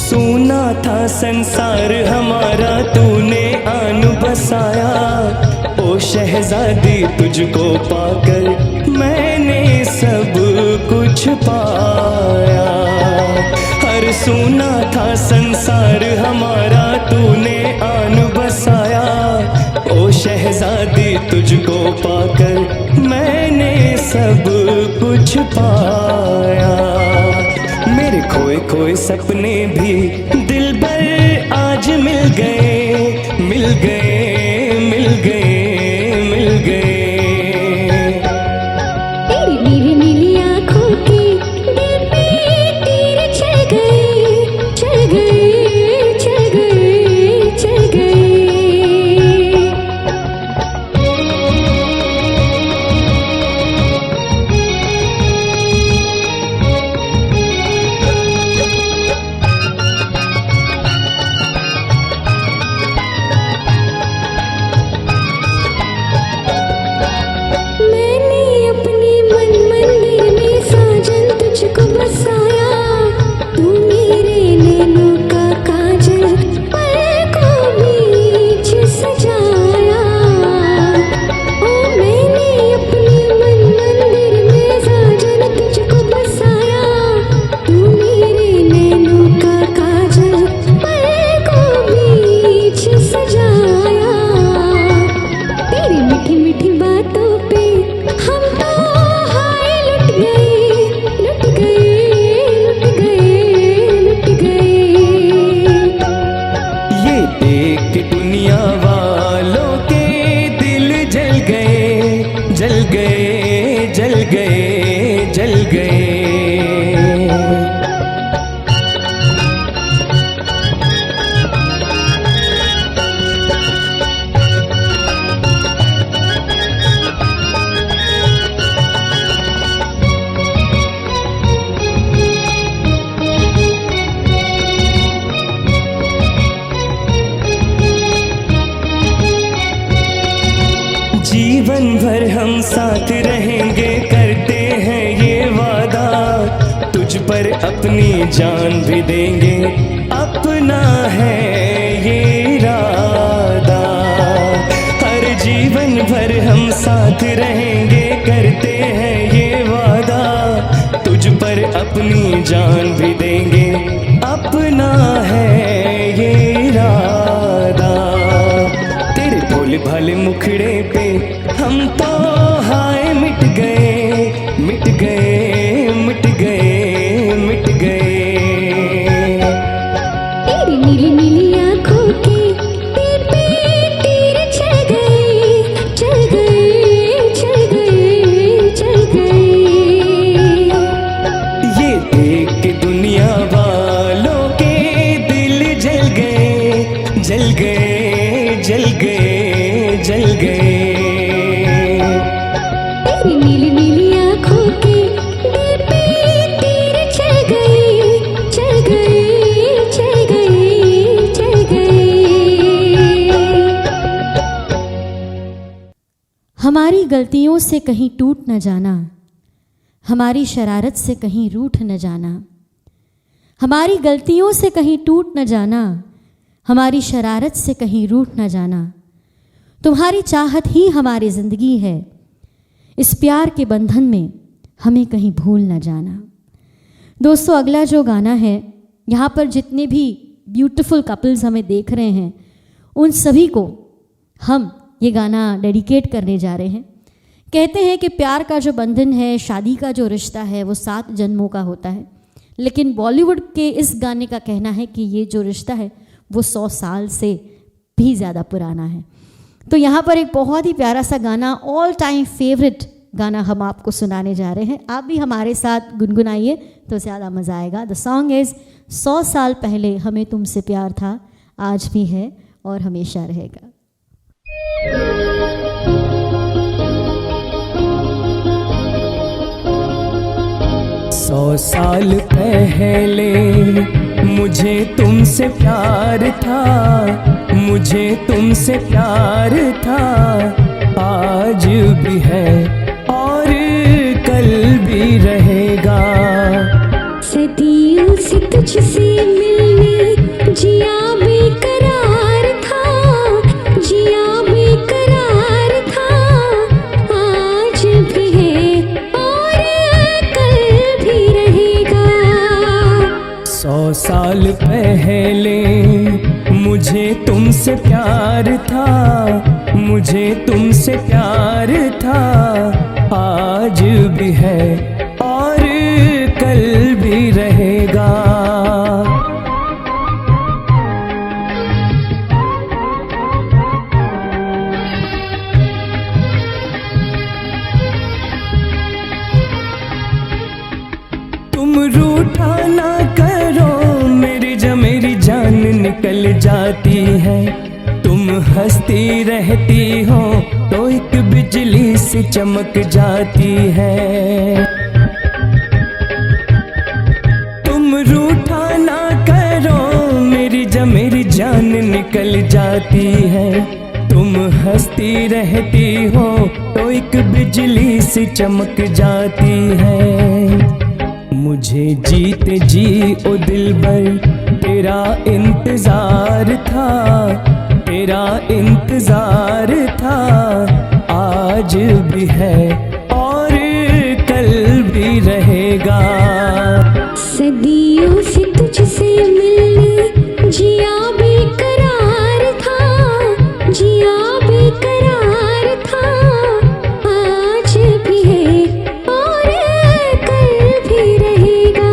सुना था संसार हमारा, तूने आन बसाया। ओ शहजादी, तुझको पाकर मैंने सब कुछ पाया। हर सुना था संसार हमारा, तूने आन बसाया। ओ शहजादी, तुझको पाकर मैंने सब कुछ पाया। मेरे खोए खोए सपने भी दिल भर आज मिल गए, मिल गए, मिल गए, मिल गए। तेरी नीली नीली आँखों की दिल पे तीर चल गए, चल गए, चल गए, चल गए। जीवन भर हम साथ रहेंगे, करते हैं ये वादा, तुझ पर अपनी जान भी देंगे, अपना है ये इरादा। हर जीवन भर हम साथ रहेंगे, करते हैं ये वादा, तुझ पर अपनी जान भी देंगे, अपना है ये इरादा। तेरे भोले भाले मुखड़े पे हम तो हाय मिट गए, मिट गए, मिट गए, मिट गए। तेरी नीली नीली आँखों के तीर पे तीर चल गए, चल गए, चल गए, चल गए। ये देख के दुनिया वालों के दिल जल गए, जल गए, जल गए, जल गए। तेरी नीली नीली आँखों के तीर पे तीर चल गए, चल गए, चल गए, चल गए। हमारी गलतियों से कहीं टूट न जाना, हमारी शरारत से कहीं रूठ न जाना, हमारी गलतियों से कहीं टूट न जाना, हमारी शरारत से कहीं रूठ न जाना। तुम्हारी चाहत ही हमारी ज़िंदगी है, इस प्यार के बंधन में हमें कहीं भूल न जाना। दोस्तों, अगला जो गाना है, यहाँ पर जितने भी ब्यूटीफुल कपल्स हमें देख रहे हैं, उन सभी को हम ये गाना डेडिकेट करने जा रहे हैं। कहते हैं कि प्यार का जो बंधन है, शादी का जो रिश्ता है, वो 7 जन्मों का होता है, लेकिन बॉलीवुड के इस गाने का कहना है कि ये जो रिश्ता है वो 100 साल से भी ज़्यादा पुराना है। तो यहाँ पर एक बहुत ही प्यारा सा गाना, ऑल टाइम फेवरेट गाना हम आपको सुनाने जा रहे हैं। आप भी हमारे साथ गुनगुनाइए तो ज़्यादा मज़ा आएगा। द सॉन्ग इज़ 100 साल पहले हमें तुमसे प्यार था, आज भी है और हमेशा रहेगा। 100 साल पहले मुझे तुमसे प्यार था, मुझे तुमसे प्यार था, आज भी है और कल भी रहेगा। सदियों से तुझसे मिलने जिया बेकरार था, जिया बेकरार था, आज भी है और कल भी रहेगा। 100 साल पहले मुझे तुमसे प्यार था, मुझे तुमसे प्यार था, आज भी है और कल भी रहेगा। तुम रूठा ना करो मेरी जान निकल जाती है, तुम हंसती रहती हो तो एक बिजली सी चमक जाती है। तुम रूठा ना करो मेरी जान निकल जाती है, तुम हंसती रहती हो तो एक बिजली सी चमक जाती है। मुझे जीते जी ओ दिलबर तेरा इंतजार था, तेरा इंतजार था, आज भी है और कल भी रहेगा। सदियों से तुझसे मिलने जिया बेकरार था, जिया बेकरार था, आज भी है और कल भी रहेगा।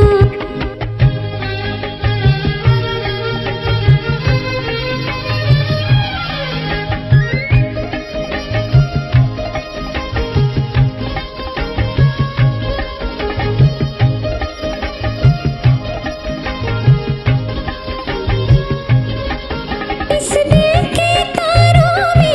इस दिल के तारों में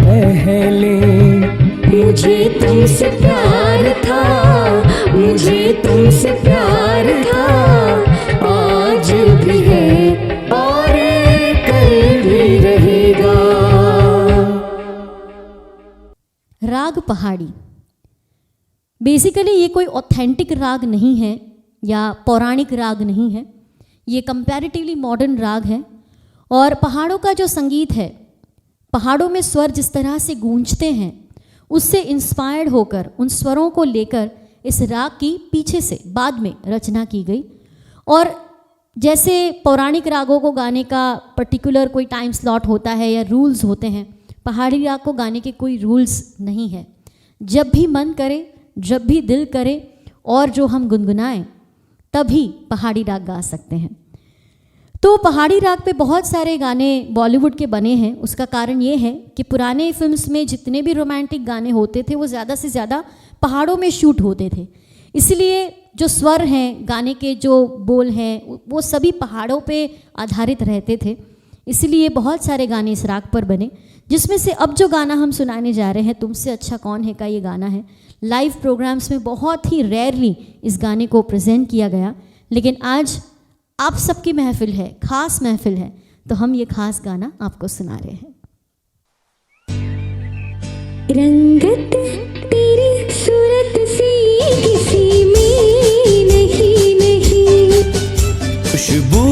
पहले मुझे तुमसे प्यार था, मुझे तुमसे प्यार था, आज भी है और कल भी रहेगा। राग पहाड़ी। बेसिकली ये कोई ऑथेंटिक राग नहीं है या पौराणिक राग नहीं है, ये कंपैरेटिवली मॉडर्न राग है। और पहाड़ों का जो संगीत है, पहाड़ों में स्वर जिस तरह से गूंजते हैं, उससे इंस्पायर्ड होकर उन स्वरों को लेकर इस राग की पीछे से बाद में रचना की गई। और जैसे पौराणिक रागों को गाने का पर्टिकुलर कोई टाइम स्लॉट होता है या रूल्स होते हैं, पहाड़ी राग को गाने के कोई रूल्स नहीं है। जब भी मन करे, जब भी दिल करे और जो हम गुनगुनाएं, तभी पहाड़ी राग गा सकते हैं। तो पहाड़ी राग पे बहुत सारे गाने बॉलीवुड के बने हैं। उसका कारण ये है कि पुराने फिल्म्स में जितने भी रोमांटिक गाने होते थे वो ज़्यादा से ज़्यादा पहाड़ों में शूट होते थे, इसलिए जो स्वर हैं, गाने के जो बोल हैं, वो सभी पहाड़ों पे आधारित रहते थे। इसलिए बहुत सारे गाने इस राग पर बने, जिसमें से अब जो गाना हम सुनाने जा रहे हैं, तुमसे अच्छा कौन है का ये गाना है। लाइव प्रोग्राम्स में बहुत ही रेयरली इस गाने को प्रेजेंट किया गया, लेकिन आज आप सबकी महफिल है, खास महफिल है, तो हम ये खास गाना आपको सुना रहे हैं। रंगत तेरी सूरत सी किसी में नहीं नहीं, खुशबू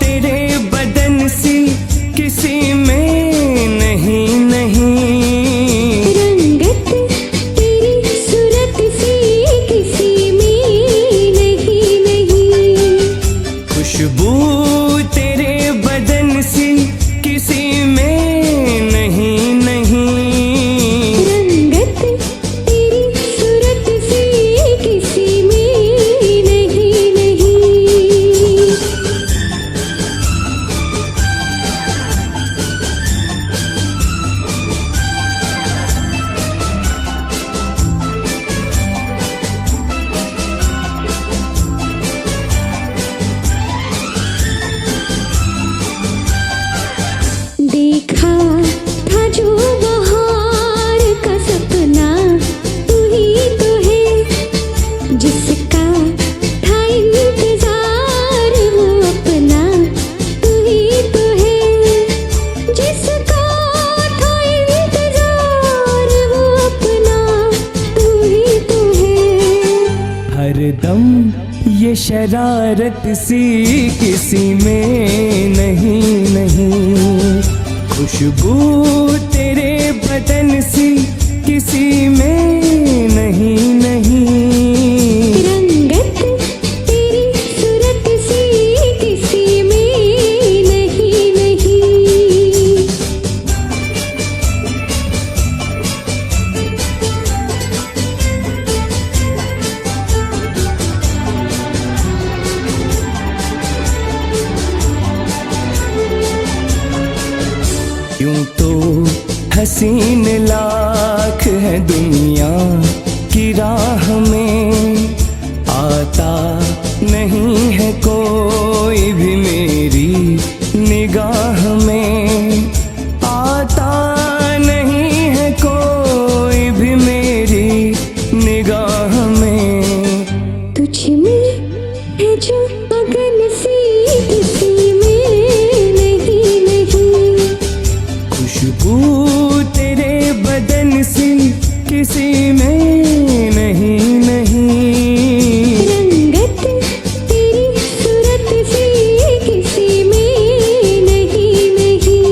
तेरे बदन सी किसी में नहीं नहीं, रंगत तेरी सूरत सी किसी में नहीं नहीं, खुशबू तेरे बदन सी किसी में नहीं नहीं, रंगत तेरी सूरत सी किसी में नहीं नहीं। देखा था जो बहार का सपना, तू ही तो है जिसका था इंतजार, वो अपना तू ही तो है जिसका था इंतजार, वो अपना तू ही तो है। हरदम ये शरारत सी किसी में नहीं नहीं, खुशबू तेरे बदन सी किसी में नहीं नहीं, रंगत तेरी सूरत सी किसी में नहीं नहीं। यूं तो हसीन लाख है दुनिया की राह में, आता नहीं है कोई भी मेरी निगाह में, आता नहीं है कोई भी मेरी निगाह में, तुझ में है जो अगन सी किसी में नहीं नहीं, खुशबू तेरे बदन सी किसी में नहीं नहीं, रंगत तेरी सूरत सी किसी में नहीं नहीं।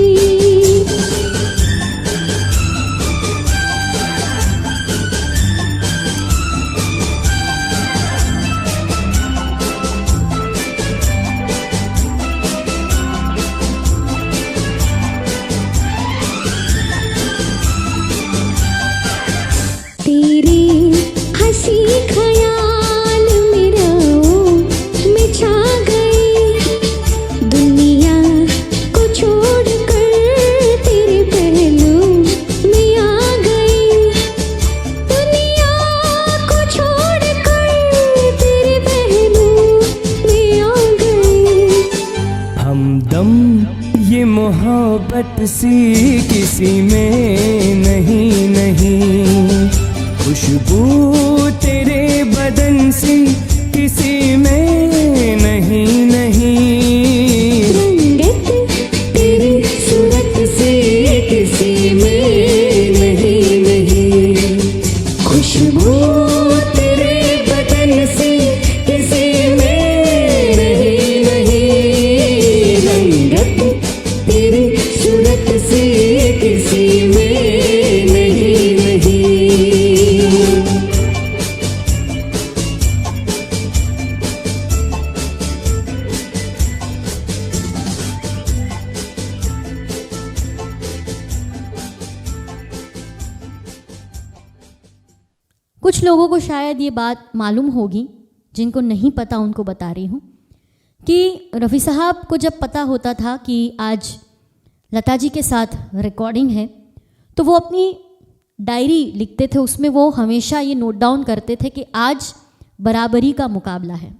कुछ लोगों को शायद ये बात मालूम होगी, जिनको नहीं पता उनको बता रही हूँ कि रफ़ी साहब को जब पता होता था कि आज लता जी के साथ रिकॉर्डिंग है, तो वो अपनी डायरी लिखते थे, उसमें वो हमेशा ये नोट डाउन करते थे कि आज बराबरी का मुकाबला है।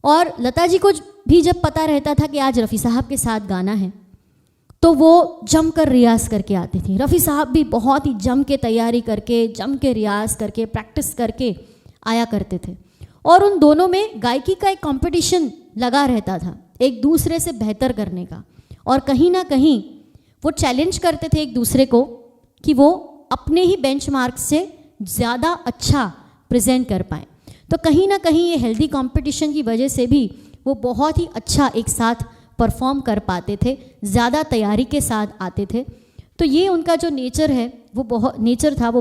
और लता जी को भी जब पता रहता था कि आज रफ़ी साहब के साथ गाना है, तो वो जम कर रियाज़ करके आती थी। रफ़ी साहब भी बहुत ही जम के तैयारी करके, जम के रियाज़ करके, प्रैक्टिस करके आया करते थे। और उन दोनों में गायकी का एक कंपटीशन लगा रहता था, एक दूसरे से बेहतर करने का। और कहीं ना कहीं वो चैलेंज करते थे एक दूसरे को कि वो अपने ही बेंचमार्क से ज़्यादा अच्छा प्रेजेंट कर पाएँ। तो कहीं ना कहीं ये हेल्दी कंपटीशन की वजह से भी वो बहुत ही अच्छा एक साथ परफॉर्म कर पाते थे, ज़्यादा तैयारी के साथ आते थे। तो ये उनका जो नेचर है, वो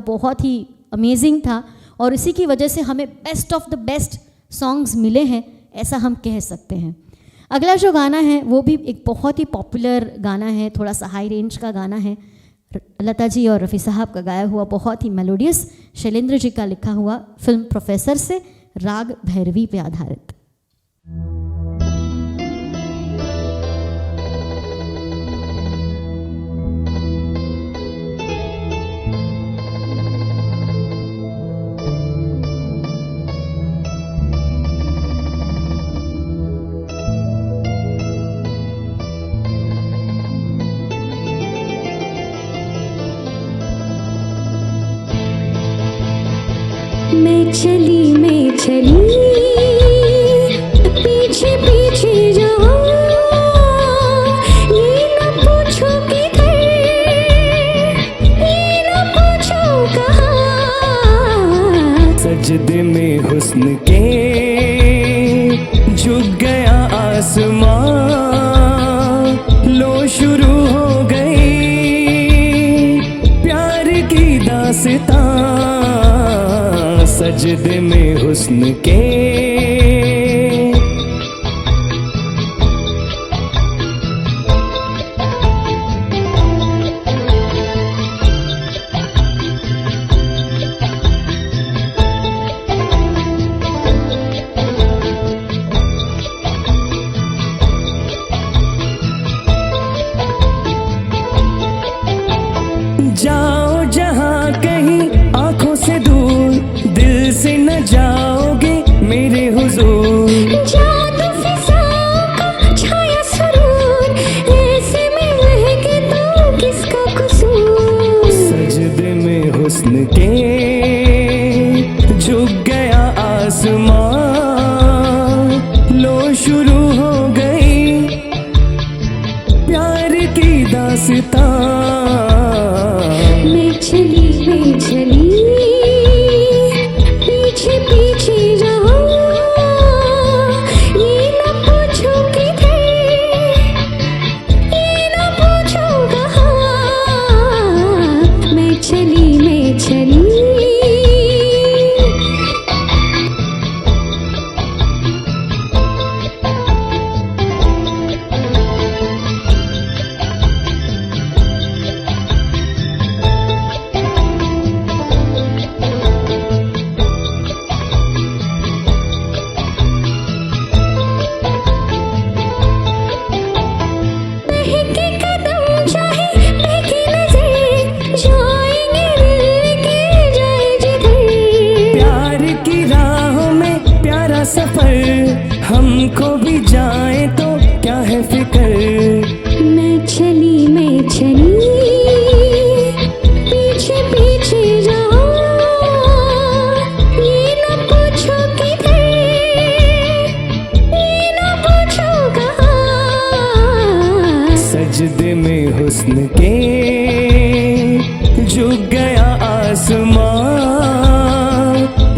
बहुत ही अमेजिंग था। और इसी की वजह से हमें best of the best songs मिले हैं, ऐसा हम कह सकते हैं। अगला जो गाना है वो भी एक बहुत ही पॉपुलर गाना है, थोड़ा सा हाई रेंज का गाना है, लता जी और रफ़ी साहब का गाया हुआ, बहुत ही मेलोडियस, शैलेंद्र जी का लिखा हुआ, फिल्म प्रोफेसर से, राग भैरवी पे आधारित। मैं चली पीछे पीछे जाऊं, ये न पूछो किधर, ये न पूछो कहाँ। सजदे में हुस्न के झुक गया आसमां, लो शुरू हो गई प्यार की दास्तां। सजदे में हुस्न के जाओ जहां कहीं आंखों से दूर, दिल से न जाओगे मेरे हुजूर। जादू फिजाओं का छाया सुरूर, ऐसे में महके तो किसका कसूर। सजदे में हुस्न के झुक गया आसमां, लो शुरू हो गई प्यार की दास्तां। मैं चली पीछे पीछे जाऊं, ये न पूछो किधर, ये न पूछो कहाँ। मैं चली सफर हमको भी जाए तो क्या है फिक्र। मैं चली पीछे पीछे जाऊं, ये न पूछो किधर, ये न पूछो कहाँ। सजदे में हुस्न के झुक गया आसमां,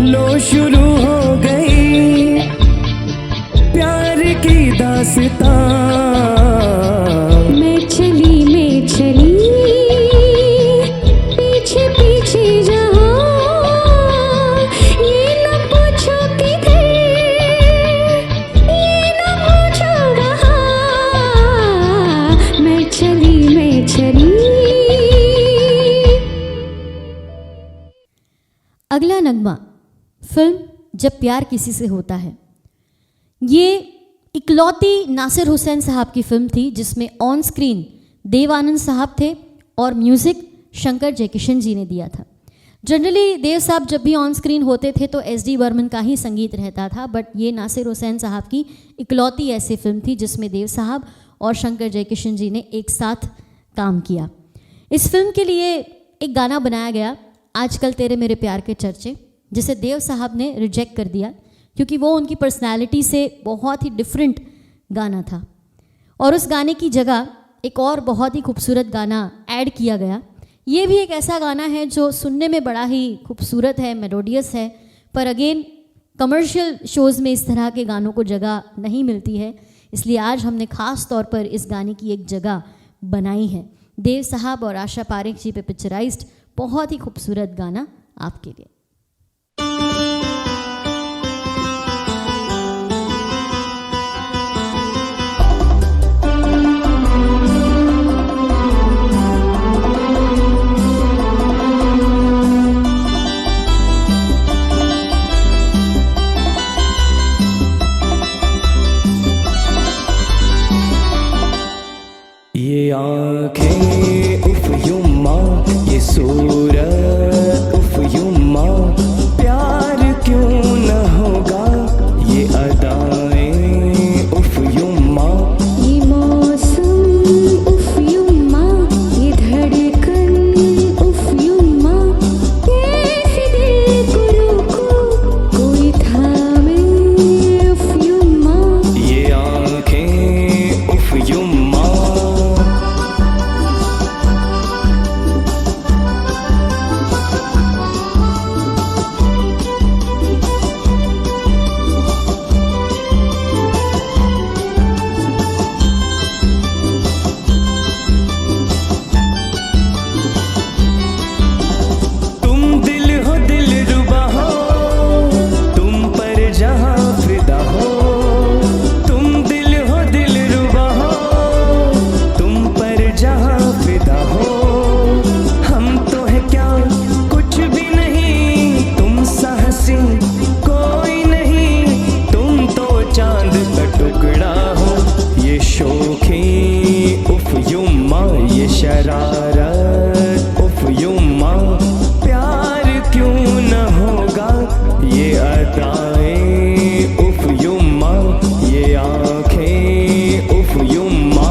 लो शुरू हो गई प्यार की दास्तां। मैं चली पीछे पीछे जाऊं, ये न पूछो किधर, ये न पूछो कहाँ। मैं चली अगला नगमा फिल्म जब प्यार किसी से होता है। ये इकलौती नासिर हुसैन साहब की फिल्म थी जिसमें ऑन स्क्रीन देव आनंद साहब थे और म्यूज़िक शंकर जयकिशन जी ने दिया था। जनरली देव साहब जब भी ऑन स्क्रीन होते थे तो एस.डी. बर्मन का ही संगीत रहता था, बट ये नासिर हुसैन साहब की इकलौती ऐसी फिल्म थी जिसमें देव साहब और शंकर जयकिशन जी ने एक साथ काम किया। इस फिल्म के लिए एक गाना बनाया गया, आजकल तेरे मेरे प्यार के चर्चे, जिसे देव साहब ने रिजेक्ट कर दिया क्योंकि वो उनकी पर्सनैलिटी से बहुत ही डिफरेंट गाना था। और उस गाने की जगह एक और बहुत ही खूबसूरत गाना ऐड किया गया। ये भी एक ऐसा गाना है जो सुनने में बड़ा ही खूबसूरत है, मेलोडियस है, पर अगेन कमर्शियल शोज़ में इस तरह के गानों को जगह नहीं मिलती है, इसलिए आज हमने ख़ास तौर पर इस गाने की एक जगह बनाई है। देव साहब और आशा पारेख जी पे पिक्चराइज्ड बहुत ही खूबसूरत गाना आपके लिए। ये आँखें उफ युम्मा, ये सूरत उफ युम्मा, प्यार क्यों न होगा, ये अदाएं उफ युम्मा, ये मौसम उफ युम्मा, ये धड़कन उफ युम्मा, कैसे दिल को रोको कोई थामे उफ युम्मा। ये आँखें उफ युम्मा। शरारत उफ युम्मा, प्यार क्यों न होगा, ये अदाएं उफ युम्मा, ये आँखें उफ युम्मा।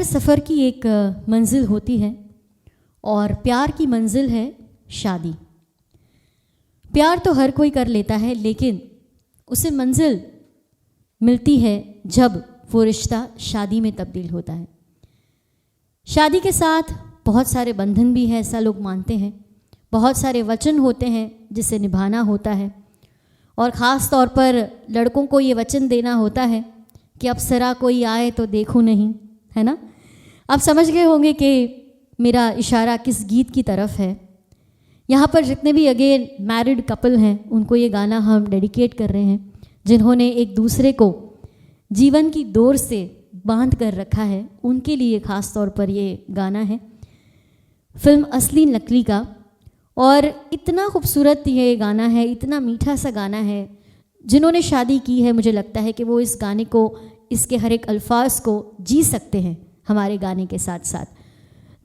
सफ़र की एक मंजिल होती है और प्यार की मंजिल है शादी। प्यार तो हर कोई कर लेता है, लेकिन उसे मंजिल मिलती है जब वो रिश्ता शादी में तब्दील होता है। शादी के साथ बहुत सारे बंधन भी हैं, ऐसा लोग मानते हैं, बहुत सारे वचन होते हैं जिसे निभाना होता है, और ख़ास तौर पर लड़कों को ये वचन देना होता है कि अप्सरा कोई आए तो देखूं नहीं, है ना। आप समझ गए होंगे कि मेरा इशारा किस गीत की तरफ है। यहाँ पर जितने भी अगेन मैरिड कपल हैं उनको ये गाना हम डेडिकेट कर रहे हैं, जिन्होंने एक दूसरे को जीवन की डोर से बांध कर रखा है, उनके लिए ख़ास तौर पर ये गाना है फिल्म असली नकली का। और इतना खूबसूरत ये गाना है, इतना मीठा सा गाना है। जिन्होंने शादी की है मुझे लगता है कि वो इस गाने को, इसके हर एक अल्फाज को जी सकते हैं हमारे गाने के साथ साथ।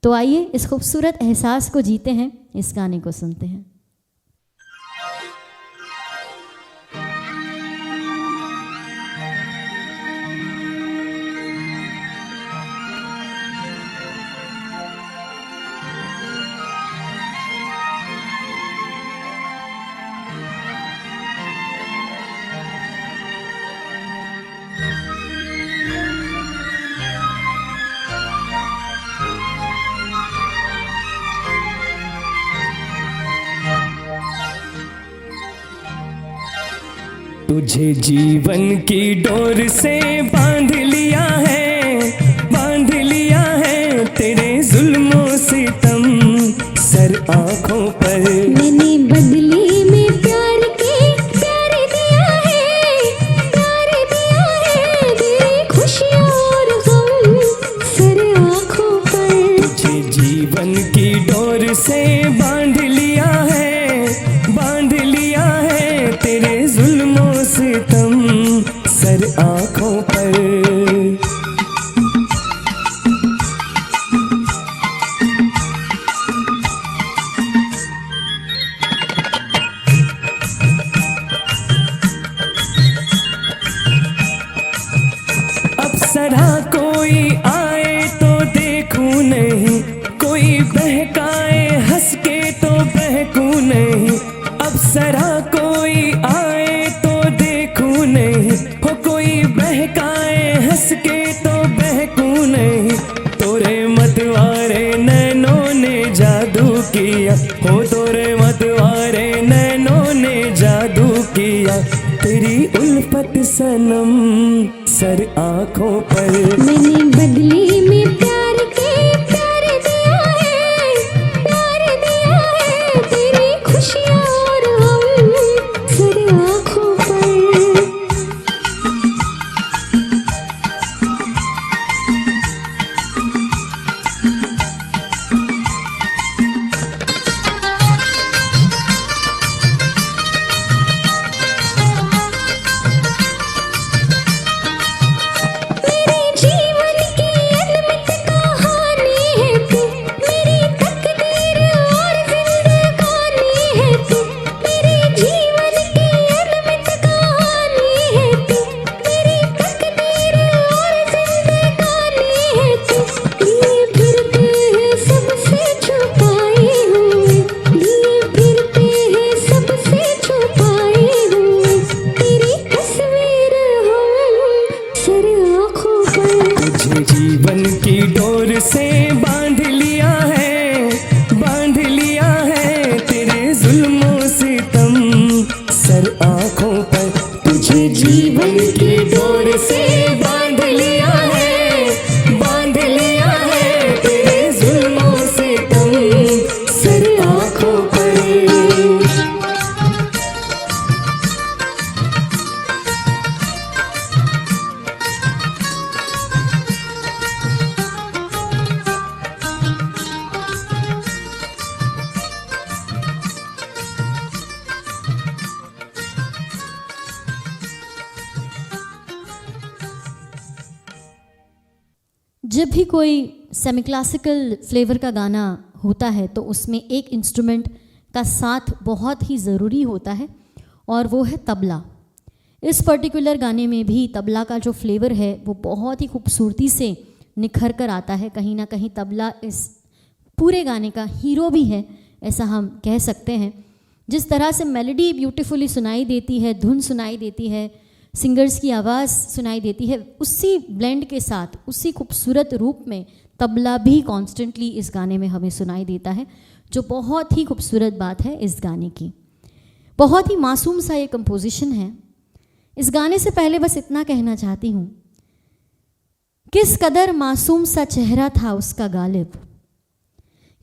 तो आइए इस खूबसूरत एहसास को जीते हैं, इस गाने को सुनते हैं। तुझे जीवन की डोर से बांध लिया है तेरे जुल्मों से तम सर आँखों पर। मैंने बदले में प्यार के प्यार दिया है तेरी खुशियाँ और गम सर आँखों पर। तुझे जीवन की डोर से बांध लिया है तेरे जुल्मों से तम सर आँखों पर। अप्सरा कोई आए तो देखूं नहीं, कोई बहकाए हंस के तो बहकूं नहीं। अप्सरा कोई आए तो देखूं नहीं, हो कोई बहकाए हंस के तो बहकूं नहीं। तोरे मतवारे नैनों ने जादू किया, हो तोरे मतवारे नैनों ने जादू किया। तेरी उल्फत सनम सर आँखों पर। मैंने बदले में प्यार के प्यार दिया है तेरी खुशियाँ और गम सर आँखों पर। मेरे जीवन की अनमित कहानी है तू, मेरी तकदीर और जिंदगानी है तू। मेरे जीवन की अनमित कहानी है तू, मेरी तकदीर और जिंदगानी है तू। लिए फिरते हैं सबसे छुपाए हुए, लिए फिरते हैं सबसे छुपाए हुए। तेरी तस्वीर हम सर आँखों पर। तुझे जीवन की डोर से बांध लिया है तेरे जुल्मों से तम सर आँखों पर। तुझे जीवन की डोर से बांध लिया है तेरे जुल्मों से तम सर आँखों पर। जब भी कोई सेमी क्लासिकल फ्लेवर का गाना होता है तो उसमें एक इंस्ट्रूमेंट का साथ बहुत ही ज़रूरी होता है और वो है तबला। इस पर्टिकुलर गाने में भी तबला का जो फ्लेवर है वो बहुत ही खूबसूरती से निखर कर आता है। कहीं ना कहीं तबला इस पूरे गाने का हीरो भी है, ऐसा हम कह सकते हैं। जिस तरह से मेलोडी ब्यूटीफुली सुनाई देती है, धुन सुनाई देती है, सिंगर्स की आवाज़ सुनाई देती है, उसी ब्लेंड के साथ उसी खूबसूरत रूप में तबला भी कॉन्स्टेंटली इस गाने में हमें सुनाई देता है, जो बहुत ही खूबसूरत बात है इस गाने की। बहुत ही मासूम सा ये कंपोजिशन है। इस गाने से पहले बस इतना कहना चाहती हूँ, किस कदर मासूम सा चेहरा था उसका गालिब,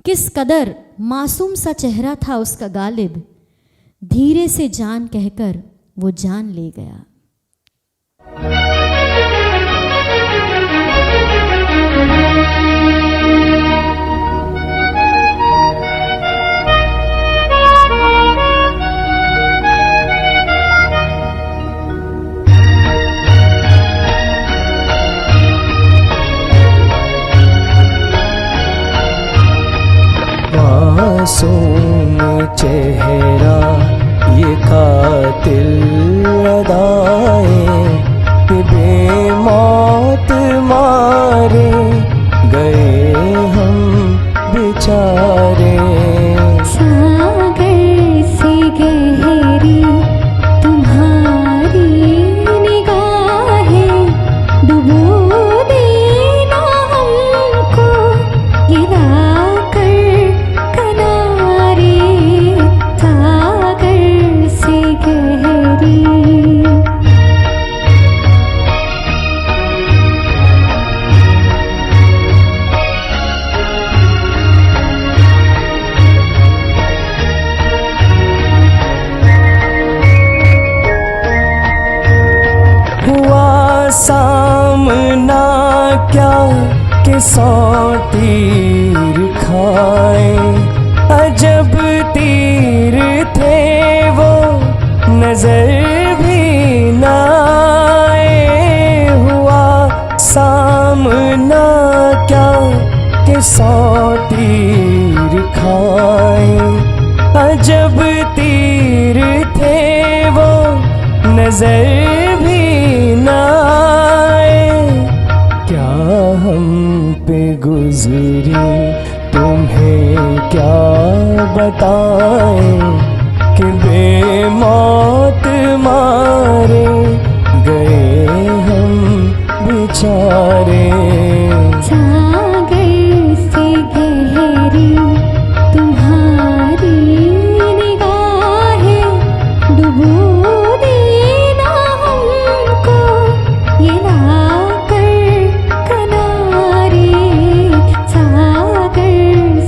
किस कदर मासूम सा चेहरा था उसका गालिब, धीरे से जान कहकर वो जान ले गया। मासूम चेहरा ये कातिल अदाएं, बेमौत मारे गए हम बेचारे। सागर से गहरी तुम्हारी निगाहें, डुबो देना हमको गिरा कर किनारे। सागर से गहरी हुआ सामना क्या कि 100 तीर खाए, अजब तीर थे वो नजर भी न आए। हुआ सामना क्या कि 100 तीर खाए, अजब तीर थे वो नजर भी न आए। क्या हम पे गुजरी तुम्हें क्या बताएं, कि बेमौत मारे गए हम बेचारे। सागर से गहरी तुम्हारी निगाहें, डुबो देना हमको ये लाकर किनारे। सागर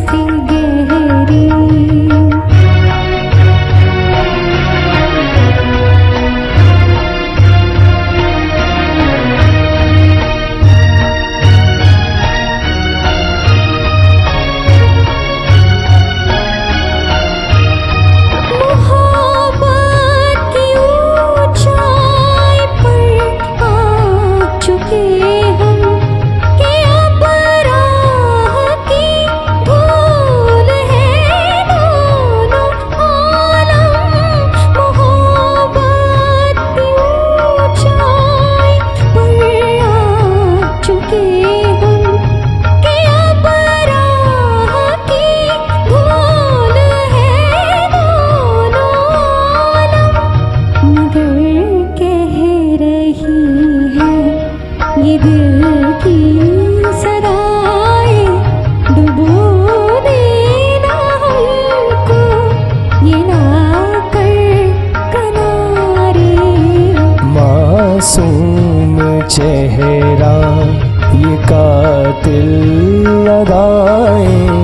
से गहरी ये दिल की सदाएं, डुबो देना हमको ये लाकर किनारे। मासूम चेहरा ये कातिल अदाएं,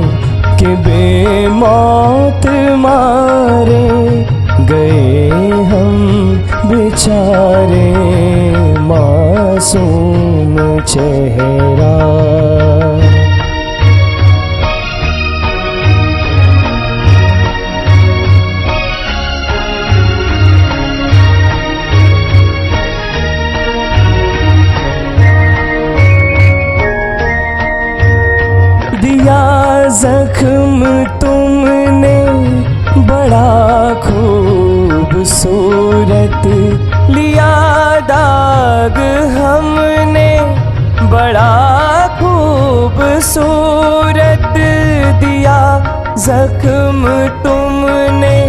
कि बेमौत मारे गए हम बेचारे। मासूम चेहरा दिया जख्म तुमने बड़ा खूबसूरत, लिया दाग हमने बड़ा खूबसूरत। दिया जख्म तुमने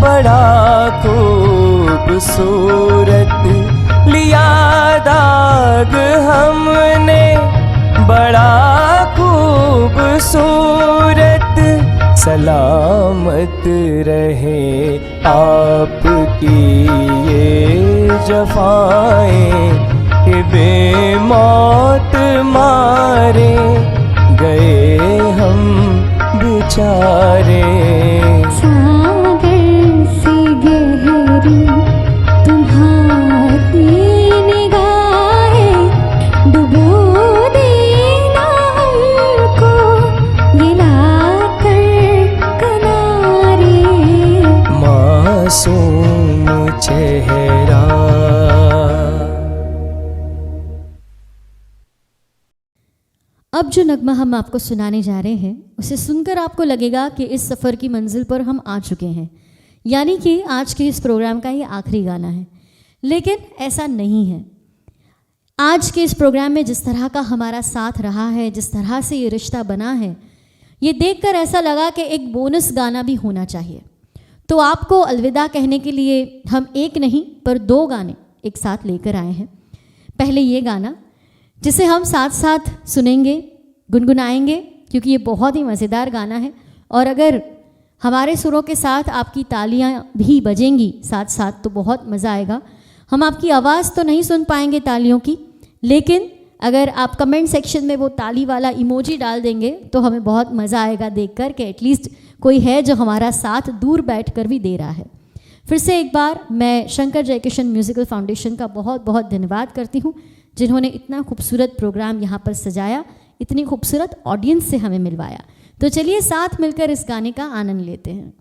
बड़ा खूबसूरत, लिया दाग हमने बड़ा खूबसूरत। सलामत रहे आपकी ये जफाएं, कि बेमौत मारे गए हम चारे। सागर से गहरी तुम्हारी निगाहें, डुबो देना हमको गिलाकर किनारे। मासूम चेहरा। अब जो नगमा हम आपको सुनाने जा रहे हैं उसे सुनकर आपको लगेगा कि इस सफ़र की मंजिल पर हम आ चुके हैं, यानी कि आज के इस प्रोग्राम का ये आखिरी गाना है। लेकिन ऐसा नहीं है। आज के इस प्रोग्राम में जिस तरह का हमारा साथ रहा है, जिस तरह से ये रिश्ता बना है, ये देखकर ऐसा लगा कि एक बोनस गाना भी होना चाहिए। तो आपको अलविदा कहने के लिए हम एक नहीं पर 2 गाने एक साथ लेकर आए हैं। पहले ये गाना जिसे हम साथ साथ सुनेंगे, गुनगुनाएंगे, क्योंकि ये बहुत ही मज़ेदार गाना है। और अगर हमारे सुरों के साथ आपकी तालियां भी बजेंगी साथ साथ तो बहुत मज़ा आएगा। हम आपकी आवाज़ तो नहीं सुन पाएंगे तालियों की, लेकिन अगर आप कमेंट सेक्शन में वो ताली वाला इमोजी डाल देंगे तो हमें बहुत मज़ा आएगा देखकर कि एटलीस्ट कोई है जो हमारा साथ दूर बैठकर भी दे रहा है। फिर से एक बार मैं शंकर जयकिशन म्यूज़िकल फाउंडेशन का बहुत बहुत धन्यवाद करती हूँ, जिन्होंने इतना खूबसूरत प्रोग्राम यहाँ पर सजाया, इतनी खूबसूरत ऑडियंस से हमें मिलवाया। तो चलिए साथ मिलकर इस गाने का आनंद लेते हैं।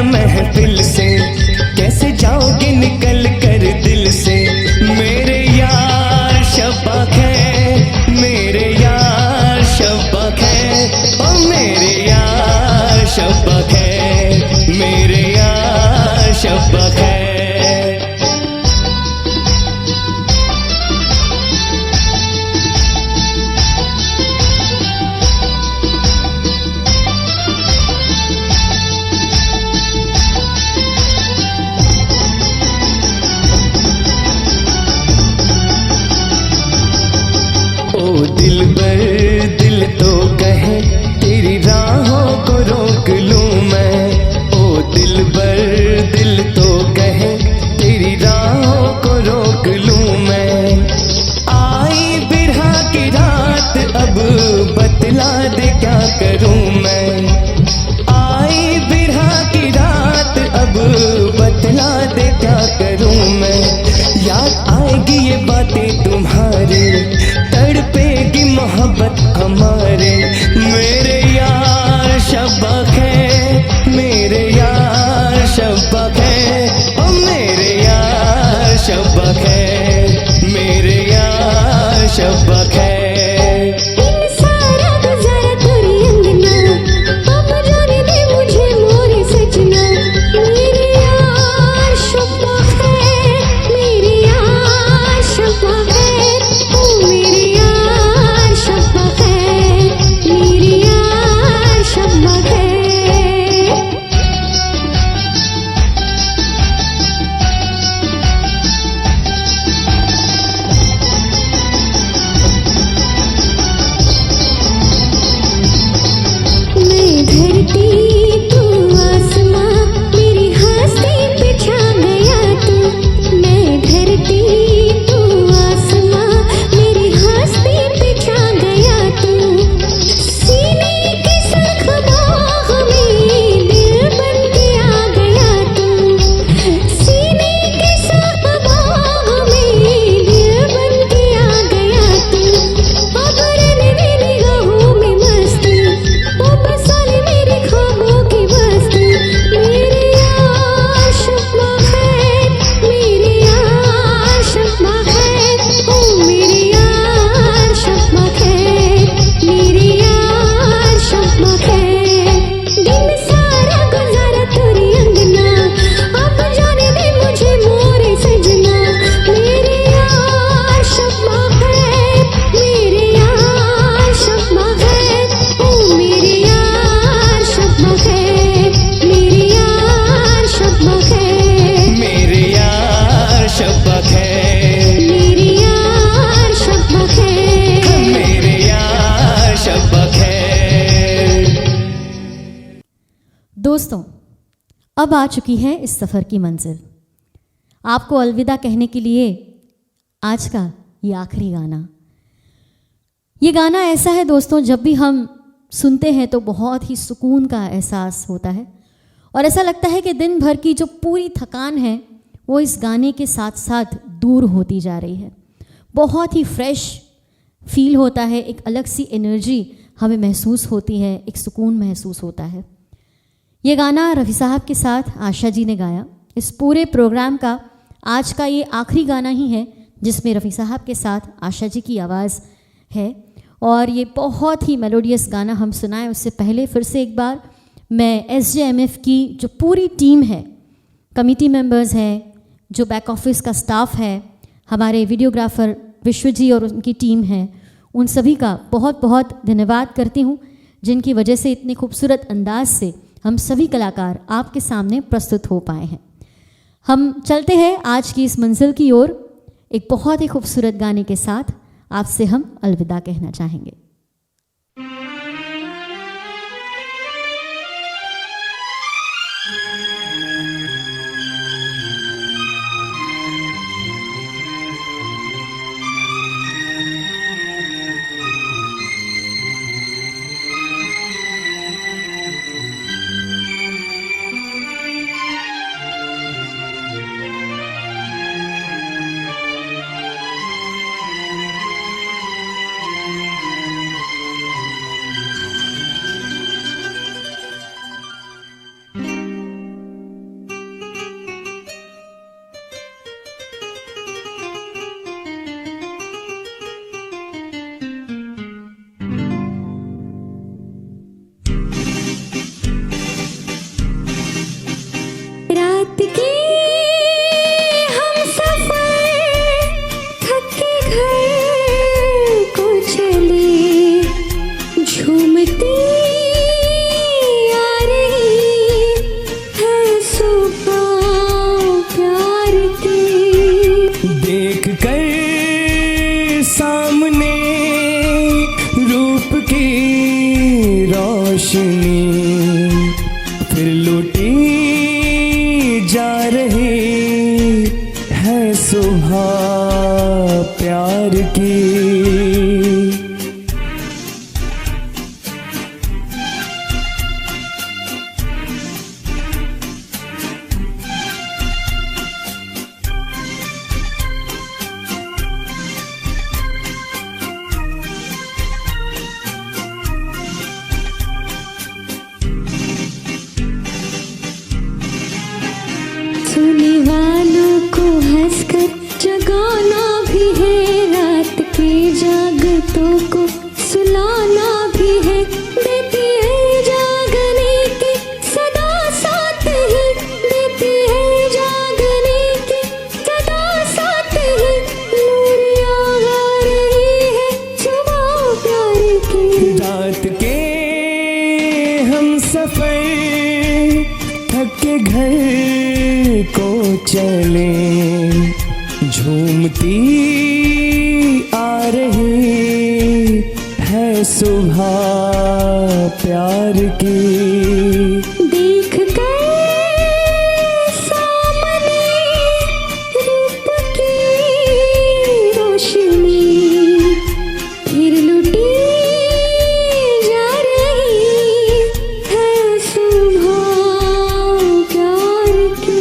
महफिल से कैसे जाओगे निकल कर दिल से, मेरे यार शब्बा खैर, मेरे यार शब्बा खैर, ओ मेरे यार शब्बा खैर, मेरे यार शब्बा खैर। दिल बर दिल तो कहे तेरी राहों को रोक लूं मैं, ओ दिल बर दिल तो कहे तेरी राहों को रोक लूं मैं। आई बिरहा की रात अब बतला दे क्या करूं मैं, आई बिरहा की रात अब बतला दे क्या करूं मैं। याद आएगी ये बातें तुम्हारी, तड़पेगी मोहब्बत दोस्तों, अब आ चुकी है इस सफ़र की मंजिल। आपको अलविदा कहने के लिए आज का ये आखिरी गाना। ये गाना ऐसा है दोस्तों, जब भी हम सुनते हैं तो बहुत ही सुकून का एहसास होता है और ऐसा लगता है कि दिन भर की जो पूरी थकान है वो इस गाने के साथ साथ दूर होती जा रही है। बहुत ही फ्रेश फील होता है, एक अलग सी एनर्जी हमें महसूस होती है, एक सुकून महसूस होता है। ये गाना रफ़ी साहब के साथ आशा जी ने गाया। इस पूरे प्रोग्राम का आज का ये आखिरी गाना ही है जिसमें रफ़ी साहब के साथ आशा जी की आवाज़ है और ये बहुत ही मेलोडियस गाना हम सुनाएं उससे पहले फिर से एक बार मैं SJMF की जो पूरी टीम है, कमेटी मेंबर्स हैं, जो बैक ऑफिस का स्टाफ है, हमारे वीडियोग्राफर विश्व जी और उनकी टीम है, उन सभी का बहुत बहुत धन्यवाद करती हूँ जिनकी वजह से इतने खूबसूरत अंदाज से हम सभी कलाकार आपके सामने प्रस्तुत हो पाए हैं। हम चलते हैं आज की इस मंजिल की ओर एक बहुत ही खूबसूरत गाने के साथ। आपसे हम अलविदा कहना चाहेंगे। फिर लुटी जा रही है सुबह प्यार की। सुनने वालों को हंसकर जगाना भी है, रात के जागतों को सुलाना भी है, देती है जागने की सदा साथ है, देती है जागने की सदा साथ है, नूरिया गा रही है सुबह प्यार की। रात के हम सफर थक के घर को चले, झूमती आ रही है सुबह प्यार की। देख कर सामने रूप की रोशनी, फिर लुटी जा रही है सुबह प्यार की।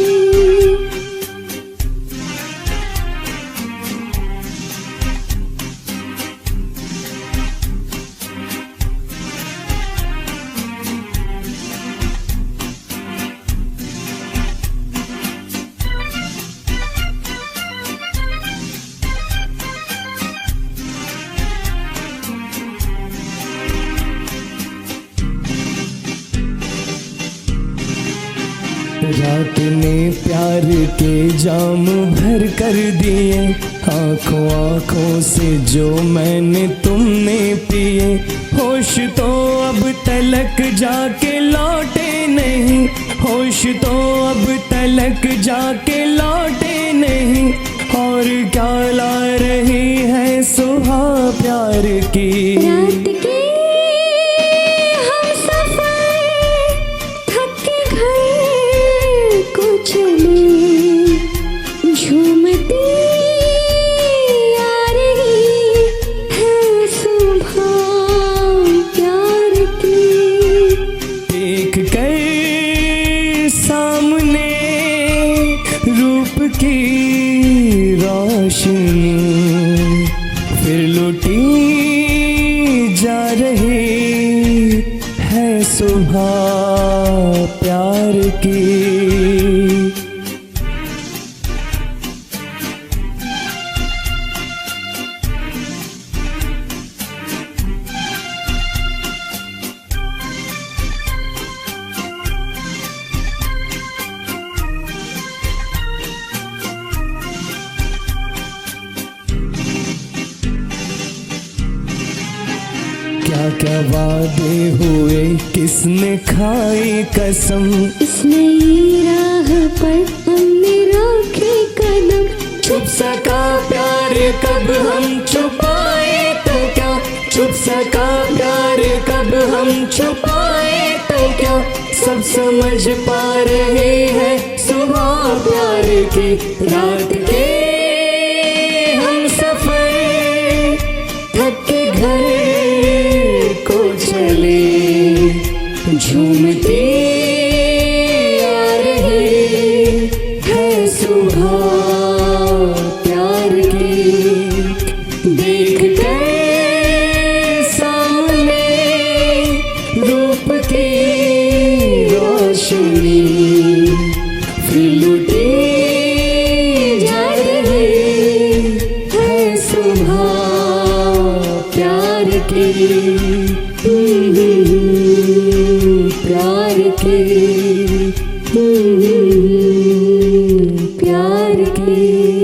रात ने प्यार के जाम भर कर दिए, आंखों आंखों से जो मैंने तुमने पिए, होश तो अब तलक जाके लौटे नहीं, होश तो अब तलक जाके लौटे नहीं, और क्या ला रही है सुबह प्यार की। रात के हम सफर थक के घर रोशनी फिर लुटी जा रही है सुबह प्यार की। क्या क्या वादे हुए, किसने खाई कसम, इस नई राह पर हमने रखे कदम। छुप सका प्यार कब हम छुपाए तो क्या, छुप सका प्यार कब हम छुपाए तो क्या। सब समझ पा रहे हैं सुबह प्यार की, रात के हम सफर थक के घर को चले। झूमती आ रही है सुबह प्यार की, देख कर सामने रूप की रोशनी फिर लुटी जा रही है सुबह प्यार की। प्यार की, प्यार की।